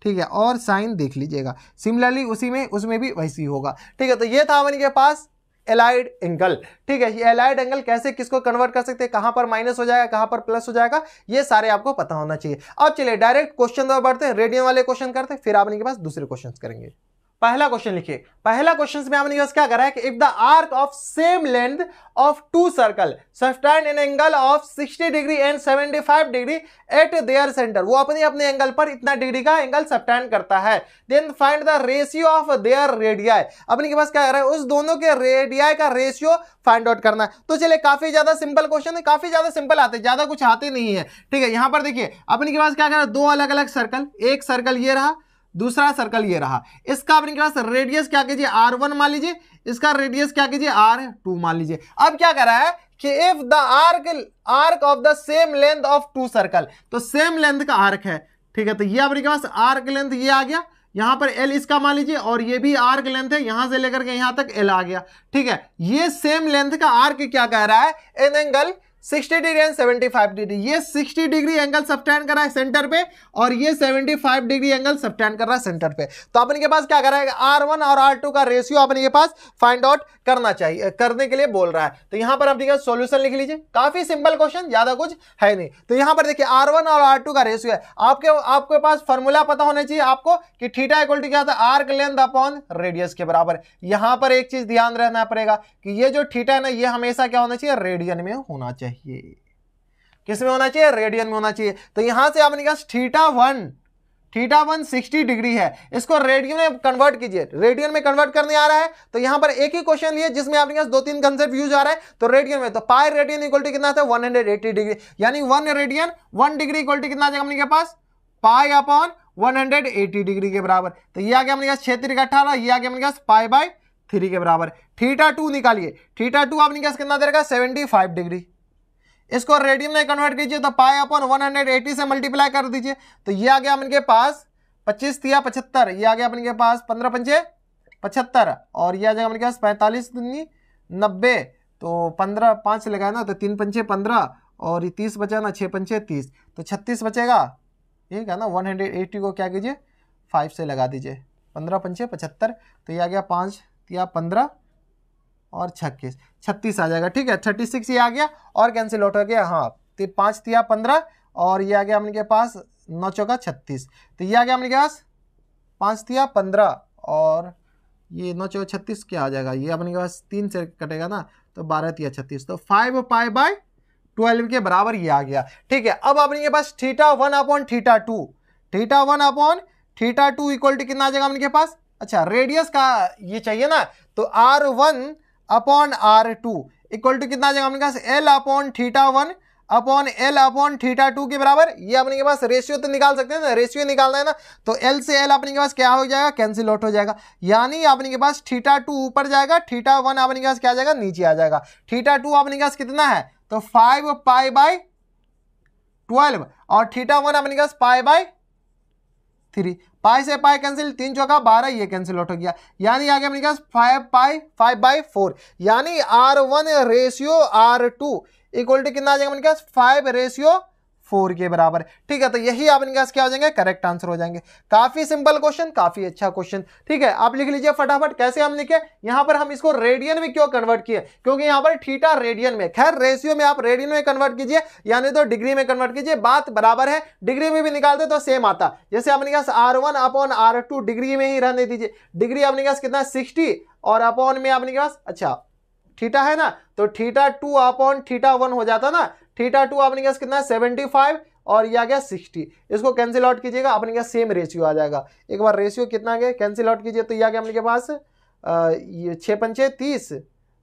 ठीक है, और साइन देख लीजिएगा, सिमिलरली उसमें भी वैसे ही होगा। ठीक है, तो ये था अपने के पास एलाइड एंगल। ठीक है, ये एलाइड एंगल कैसे किसको कन्वर्ट कर सकते हैं, कहां पर माइनस हो जाएगा, कहां पर प्लस हो जाएगा, ये सारे आपको पता होना चाहिए। अब चलिए डायरेक्ट क्वेश्चन पर बढ़ते हैं, रेडियन वाले क्वेश्चन करते हैं, फिर आपने के पास दूसरे क्वेश्चन करेंगे। पहला क्वेश्चन लिखिए, पहला क्वेश्चन में आपने क्या करा है कि if the arc of same length of two circle sustain an angle of 60 degree and 75 degree at their centre, वो अपने एंगल पर इतना डिग्री का एंगल सस्टेन करता है, then find the ratio of their radii, अपने के पास क्या कर रहा है, उस दोनों के रेडियाई का रेशियो फाइंड आउट करना है। तो चलिए काफी ज्यादा सिंपल क्वेश्चन है, काफी ज्यादा सिंपल आते हैं, ज्यादा कुछ आते नहीं है। ठीक है, यहां पर देखिए अपने के पास क्या कर रहा है, दो अलग अलग सर्कल, एक सर्कल ये रहा, दूसरा सर्कल ये रहा, इसका अपने के पास रेडियस क्या कीजिए r1 मान लीजिए, इसका रेडियस क्या कीजिए r2 मान लीजिए। अब क्या कर रहा है कि if the arc of the same length of two circle, तो सेम लेंथ का आर्क है। ठीक है, तो ये अपने के पास आर्क लेंथ ये आ गया, यहां पर l इसका मान लीजिए, और ये भी आर्क लेंथ है, यहां से लेकर के यहां तक l आ गया। ठीक है, ये सेम लेंथ का आर्क क्या कह रहा है, an angle 60 degree and 75 degree, ये 60 डिग्री एंगल सब्टेंड कर रहा है सेंटर पे, और ये 75 डिग्री एंगल सब्टेंड कर रहा है सेंटर पे। तो अपने के पास क्या कर रहा है, R1 और R2 का रेशियो अपने के पास फाइंड आउट करना चाहिए, करने के लिए बोल रहा है। तो यहां पर अपने के सॉल्यूशन लिख लीजिए, काफी सिंपल क्वेश्चन, ज्यादा कुछ है नहीं। तो यहां पर देखिए R1 और R2 का रेशियो है, आपके पास फॉर्मूला पता होना चाहिए आपको कि थीटा इक्वल टू क्या था, आर्क लेंथ अपॉन रेडियस के बराबर। यहां पर एक चीज ध्यान रखना पड़ेगा कि ये जो थीटा है ना, ये हमेशा क्या होना चाहिए, रेडियन में होना चाहिए। किस में होना चाहिए, रेडियन में होना चाहिए। तो यहां से आपने कहा थीटा वन 60 डिग्री है, इसको रेडियन में कन्वर्ट कीजिए, रेडियन में कन्वर्ट करने आ रहा है। तो यहां पर एक ही क्वेश्चन लिए जिसमें आपके पास 2-3 कंसेप्ट यूज आ रहा है, तो रेडियन में, तो पाई रेडियन इक्वल टू कितना था, 180 डिग्री, यानी 1 रेडियन 1 डिग्री इक्वल टू कितना आ जाएगा अपने पास, पाई अपॉन 180 डिग्री के बराबर। तो ये आ गया अपने पास 6 3 18, ये आ गया अपने पास पाई बाय 3 के बराबर। थीटा 2 निकालिए, थीटा 2 आपने पास कितना देगा, 75 डिग्री, इसको रेडियन में कन्वर्ट कीजिए, तो पाई अपॉन 180 से मल्टीप्लाई कर दीजिए, तो ये आ गया अपने पास 25 या 75, ये आ गया अपने पास 15 पंचे 75, और ये आ जाएगा अपने पास 45 दूनी 90, तो 15 5 लगाया ना, तो 3 पंचे 15, और ये 30 बचा ना, 6 पंचे 30, तो 36 बचेगा, ठीक है ना। 180 को क्या कीजिए 5 से लगा दीजिए, 15 पंचे 75, तो ये आ गया 5 तिया 15 और 36 आ जाएगा, ठीक है। 36 ये आ गया और कैंसिल आउट हो गया, हाँ। तो 5 तिया 15 और ये आ गया अपने के पास 9 चौका 36, तो ये आ गया अपने के पास 5 तिया 15 और ये 9 चौका 36 क्या आ जाएगा, ये अपने के पास 3 से कटेगा ना, तो 12 तिया 36, तो 5 पाई बाय 12 के बराबर ये आ गया, ठीक है। अब अपने के पास θ1 अपॉन θ2, θ1 अपॉन θ2 इक्वल टू कितना आ जाएगा अपने के पास, अच्छा रेडियस का ये चाहिए ना, तो R1 upon R2 equal to कितना आ जाएगा अपने पास, L upon θ1 upon L upon θ2 के बराबर। ये अपने के पास रेशियो तो निकाल सकते हैं ना, रेशियो निकालना है ना, तो L से L अपने के पास क्या हो जाएगा, कैंसिल आउट हो जाएगा, यानी अपने के पास θ2 ऊपर जाएगा, θ1 अपने के पास क्या आ जाएगा, नीचे आ जाएगा। θ2 अपने के पास कितना है, तो 5 पाई बाय 12 और θ1 अपने के पास पाई बाय 3, पाई से पाई कैंसिल, 3 चौका 12, ये कैंसिल आउट हो गया, यानी आगे अपने पास 5 पाई 5 बाय 4, यानी R1 ratio R2 equal to कितना आ जाएगा अपने पास 5 रेशियो 4 के बराबर, ठीक है। तो यही अपने पास क्या हो जाएंगे, करेक्ट आंसर हो जाएंगे। काफी सिंपल क्वेश्चन, काफी अच्छा क्वेश्चन, ठीक है। आप लिख लीजिए फटाफट, कैसे हम लिखे, यहां पर हम इसको रेडियन में क्यों कन्वर्ट किए, क्योंकि यहां पर थीटा रेडियन में, खैर रेशियो में आप रेडियन में कन्वर्ट कीजिए यानी तो डिग्री में कन्वर्ट कीजिए, बात बराबर है, डिग्री में भी निकालते तो सेम आता। जैसे अपने पास R1 अपॉन R2 डिग्री में ही रहने दीजिए, डिग्री अपने पास कितना 60 और अपॉन में अपने पास अच्छा थीटा है ना, तो θ2 अपॉन θ1 हो जाता ना, θ2 अपने पास कितना 75 और ये आ गया 60, इसको कैंसिल आउट कीजिएगा अपने पास सेम रेशियो आ जाएगा। एक बार रेशियो कितना आ गया कैंसिल आउट कीजिए, तो ये आ गया अपने पास ये 6 पंचे 30,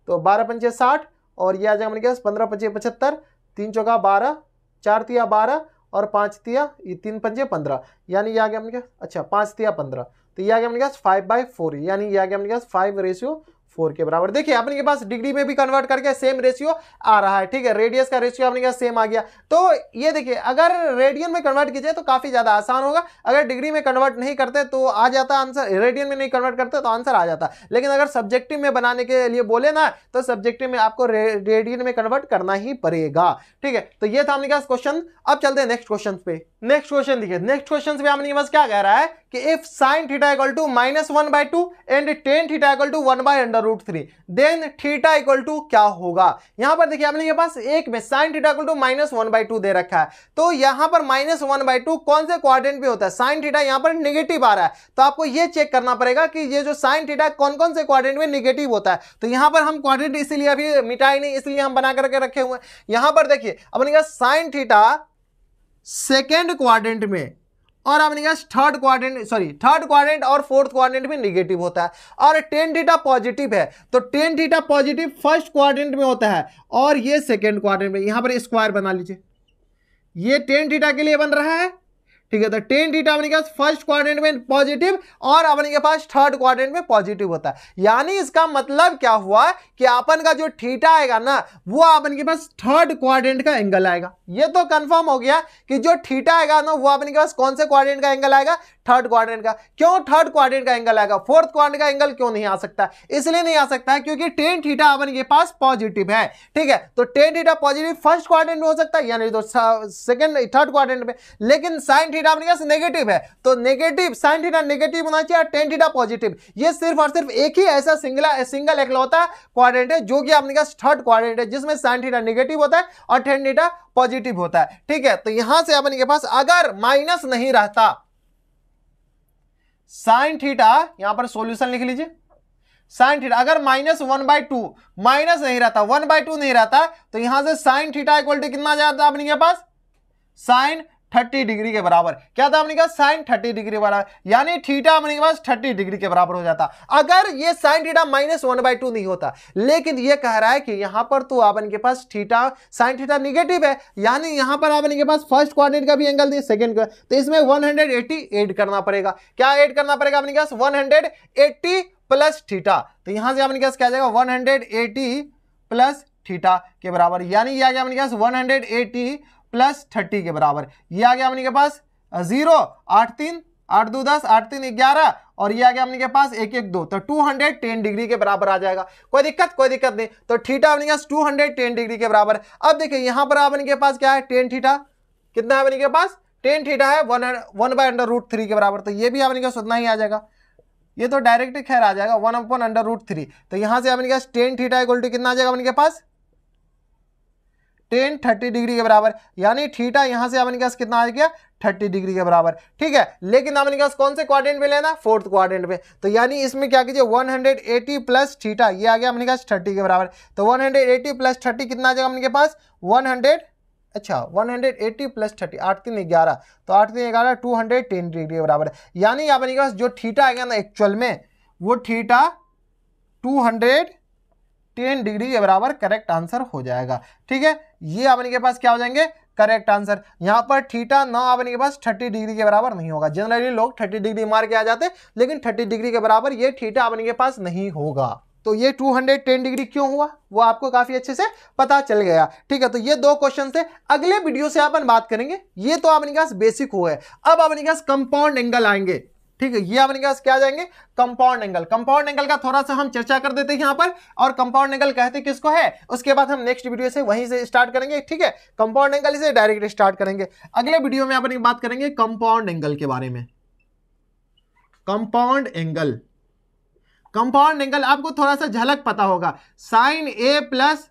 तो 12 पंचे 60 और ये आ जाएगा अपने पास 15 पंचे 75, 3 चौका 12, 4 तिया 12 और 5 तिया ये 3 पंचे 15, यानी ये आ गया अपने पास अच्छा 5 तिया 15, तो ये आ गया अपने पास 5 बाय 4, यानी ये आ गया अपने पास 5 रेशियो 4 के बराबर। देखिए अपने के पास डिग्री में भी कन्वर्ट करके सेम रेशियो आ रहा है, ठीक है। रेडियस का रेशियो अपने के पास सेम आ गया, तो ये देखिए अगर रेडियन में कन्वर्ट कीजिए तो काफी ज्यादा आसान होगा, अगर डिग्री में कन्वर्ट नहीं करते तो आ जाता आंसर, रेडियन में नहीं कन्वर्ट करते तो आंसर आ जाता, लेकिन अगर सब्जेक्टिव में बनाने के लिए बोले ना तो सब्जेक्टिव में आपको रेडियन में कन्वर्ट करना ही पड़ेगा, ठीक है। तो ये था अपने पास क्वेश्चन। अब चलते हैं नेक्स्ट क्वेश्चन पे। नेक्स्ट क्वेश्चन देखिए, नेक्स्ट क्वेश्चन पे अपने पास क्या कह रहा है कि if sin theta equal to -1/2 and tan theta equal to 1/√3 then theta equal to क्या होगा। यहां पर देखिए अपने के पास एक में sin थीटा इक्वल टू -1/2 दे रखा है, तो यहां पर -1/2 कौन से क्वाड्रेंट पे होता है, sin थीटा यहां पर नेगेटिव आ रहा है, तो आपको ये चेक करना पड़ेगा कि ये जो sin थीटा कौन कौन से क्वाड्रेंट में नेगेटिव होता है। तो यहां पर हम क्वाड्रेंट इसलिए अभी मिटाए नहीं, इसलिए हम बना करके रखे हुए हैं। यहां पर देखिए अपने का sin थीटा सेकेंड क्वाड्रेंट में और अपने पास थर्ड क्वाड्रेंट और फोर्थ क्वाड्रेंट में नेगेटिव होता है, और tan थीटा पॉजिटिव है तो tan theta positive first quadrant में होता है और ये सेकेंड क्वाड्रेंट में। यहां पर स्क्वायर बना लीजिए, ये tan थीटा के लिए बन रहा है, ठीक है। तो tan थीटा अपने के पास फर्स्ट क्वाड्रेंट में पॉजिटिव और अपने के पास थर्ड क्वाड्रेंट में पॉजिटिव होता है, यानी इसका मतलब क्या हुआ कि अपन का जो थीटा आएगा ना वो अपन के पास थर्ड क्वाड्रेंट का एंगल आएगा। ये तो कंफर्म हो गया कि जो थीटा आएगा ना वो अपने के पास कौन से क्वाड्रेंट का एंगल आएगा, थर्ड क्वाड्रेंट का। क्यों थर्ड क्वाड्रेंट का एंगल आएगा, फोर्थ क्वाड्रेंट का एंगल क्यों नहीं आ सकता, इसलिए नहीं आ सकता है क्योंकि tan थीटा अपन के पास पॉजिटिव है, ठीक है। तो tan theta positive first quadrant में हो सकता है, यानी तो सेकंड थर्ड क्वाड्रेंट में, लेकिन sin थीटा अपने पास नेगेटिव है तो नेगेटिव sin थीटा नेगेटिव होना चाहिए, tan थीटा पॉजिटिव। ये सिर्फ और सिर्फ एक ही ऐसा सिंगल एकलौता क्वाड्रेंट है जो कि अपने पास थर्ड क्वाड्रेंट है जिसमें sin थीटा नेगेटिव होता है और tan थीटा पॉजिटिव होता है, ठीक है। तो यहां से अपने के पास अगर माइनस नहीं रहता sin थीटा, यहां पर सॉल्यूशन लिख लीजिए, sin थीटा अगर -1/2 माइनस नहीं रहता 1/2 नहीं रहता तो यहां से sin थीटा इक्वल टू कितना जाता अपने के पास sin 30 डिग्री के बराबर। क्या था अपने पास sin 30 डिग्री बराबर, यानी थीटा अपने के पास 30 डिग्री के बराबर हो जाता अगर ये sin थीटा -1/2 नहीं होता। लेकिन ये कह रहा है कि यहां पर तो अपन के पास थीटा sin थीटा नेगेटिव है, यानी यहां पर अपन के पास फर्स्ट क्वाड्रेंट का भी एंगल दिया सेकंड का, तो इसमें 180 ऐड करना पड़ेगा। क्या ऐड करना पड़ेगा अपने पास 180 प्लस थीटा, तो यहां से अपने पास क्या आ जाएगा 180 प्लस थीटा के बराबर, यानी ये आ गया अपने पास 180 प्लस 30 के बराबर। ये आ गया अपने के पास 0 8 3 8 2 10 8 3 11 और ये आ गया अपने के पास 1 1 2, तो 210 डिग्री के बराबर आ जाएगा। कोई दिक्कत नहीं। तो थीटा अपने पास 210 डिग्री के बराबर। अब देखिए यहां पर अपने के पास क्या है, टेन थीटा कितना है अपने के पास, टेन थीटा है 1/√3 के बराबर, तो ये भी अपने के पास उतना ही आ जाएगा। ये तो डायरेक्ट खैर आ जाएगा 1/√3, तो यहां से अपने के पास टेन थीटा इक्वल टू कितना आ जाएगा अपने के पास, टेन 30 डिग्री के बराबर, यानी थीटा यहां से अपने पास कितना आ गया, 30 डिग्री के बराबर। ठीक है, लेकिन अपने पास कौन से क्वाड्रेंट में लेना, फोर्थ क्वाड्रेंट में, तो यानी इसमें क्या कीजिए 180 प्लस थीटा, ये आ गया अपने पास 30 के बराबर, तो 180 प्लस 30 कितना आ जाएगा अपने पास 180 प्लस 30, 8 3 11, तो 8 3 11 210 डिग्री के बराबर, यानी अपने पास जो थीटा आएगा ना एक्चुअल में वो थीटा 210 डिग्री के बराबर करेक्ट आंसर हो जाएगा। ठीक है, ये अपने के पास क्या हो जाएंगे, करेक्ट आंसर। यहां पर थीटा ना अपने के पास 30 डिग्री के बराबर नहीं होगा, जनरली लोग 30 डिग्री मार के आ जाते, लेकिन 30 डिग्री के बराबर ये थीटा अपने के पास नहीं होगा। तो ये 210 डिग्री क्यों हुआ वो आपको काफी अच्छे से पता चल गया। ठीक है, तो ये दो क्वेश्चन थे, अगले वीडियो से अपन बात करेंगे। ये तो अपने पास बेसिक हुआ है, अब अपने पास कंपाउंड एंगल आएंगे। ठीक है, ये अपने पास क्या जाएंगे, कंपाउंड एंगल। कंपाउंड एंगल का थोड़ा सा हम चर्चा कर देते हैं यहाँ पर, और कंपाउंड एंगल कहते किसको है, उसके बाद हम नेक्स्ट वीडियो से वहीं से स्टार्ट करेंगे। ठीक है, कंपाउंड एंगल से डायरेक्ट स्टार्ट करेंगे। अगले वीडियो में अपन बात करेंगे कंपाउंड एंगल के बारे में। कंपाउंड एंगल, कंपाउंड एंगल आपको थोड़ा सा झलक पता होगा, sine A plus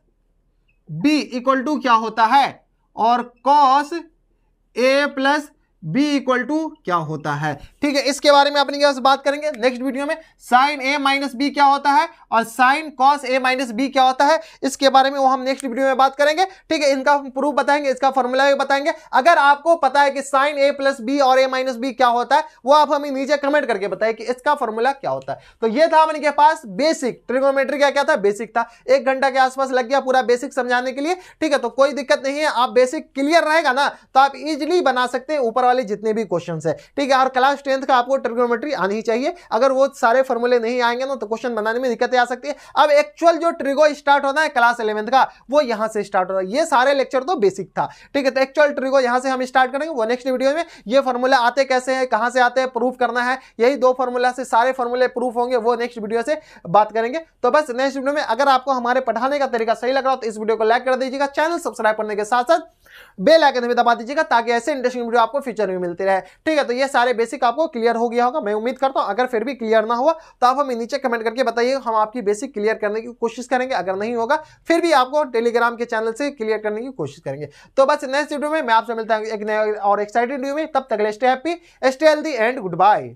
B equal to क्या होता है, और cos A plus B equal to क्या होता है। ठीक है, इसके बारे में अपने पास बात करेंगे नेक्स्ट वीडियो में। साइन ए माइनस बी क्या होता है और sine cos A minus B क्या होता है, इसके बारे में वो हम नेक्स्ट वीडियो में बात करेंगे। ठीक है, इनका प्रूफ बताएंगे, इसका फॉर्मूला भी बताएंगे। अगर आपको पता है कि साइन ए प्लस बी और ए माइनस बी क्या होता है, वो आप हमें नीचे कमेंट करके बताइए कि इसका फॉर्मूला क्या होता है। तो ये था अपने के पास बेसिक ट्रिग्नोमेट्री का, क्या था, बेसिक था। 1 घंटा के आसपास लग गया पूरा बेसिक समझाने के लिए। ठीक है, तो कोई दिक्कत नहीं है, आप बेसिक क्लियर रहेगा ना तो आप इजिली बना सकते हैं ऊपर वाले जितने भी क्वेश्चंस है। ठीक है, और क्लास 10th का आपको ट्रिग्नोमेट्री आनी ही चाहिए। अगर वो सारे फॉर्मूले नहीं आएंगे ना तो क्वेश्चन बनाने में दिक्कतें आ सकती है। अब एक्चुअल जो ट्रिगो स्टार्ट होना है क्लास 11th का, वो यहां से स्टार्ट हो रहा है। ये सारे लेक्चर तो बेसिक था। ठीक है, तो एक्चुअल ट्रिगो यहां से हम स्टार्ट करेंगे, वो नेक्स्ट वीडियो में। ये फॉर्मूला आते कैसे हैं, कहां से आते हैं, प्रूफ करना है, यही 2 फॉर्मूला से सारे फॉर्मूले प्रूफ होंगे, वो नेक्स्ट वीडियो से बात करेंगे। तो बस नेक्स्ट वीडियो में अगर आपको हमारे पढ़ाने का तरीका सही लग रहा हो तो इस वीडियो को लाइक कर दीजिएगा, चैनल सब्सक्राइब करने के साथ साथ बेल आइकन भी दबा दीजिएगा, ताकि ऐसे इंटरेस्टिंग वीडियो आपको फ्यूचर में मिलती रहे। ठीक है, तो ये सारे बेसिक आपको क्लियर हो गया होगा, मैं उम्मीद करता हूं। अगर फिर भी क्लियर ना हुआ तो आप हमें नीचे कमेंट करके बताइए, हम आपकी बेसिक क्लियर करने की कोशिश करेंगे। अगर नहीं होगा फिर भी आपको टेलीग्राम के चैनल से क्लियर करने की कोशिश करेंगे। तो बस नेक्स्ट वीडियो में मैं आपसे मिलता हूं एक नए और एक्साइटेड वीडियो में। तब तक stay happy, stay healthy and good bye.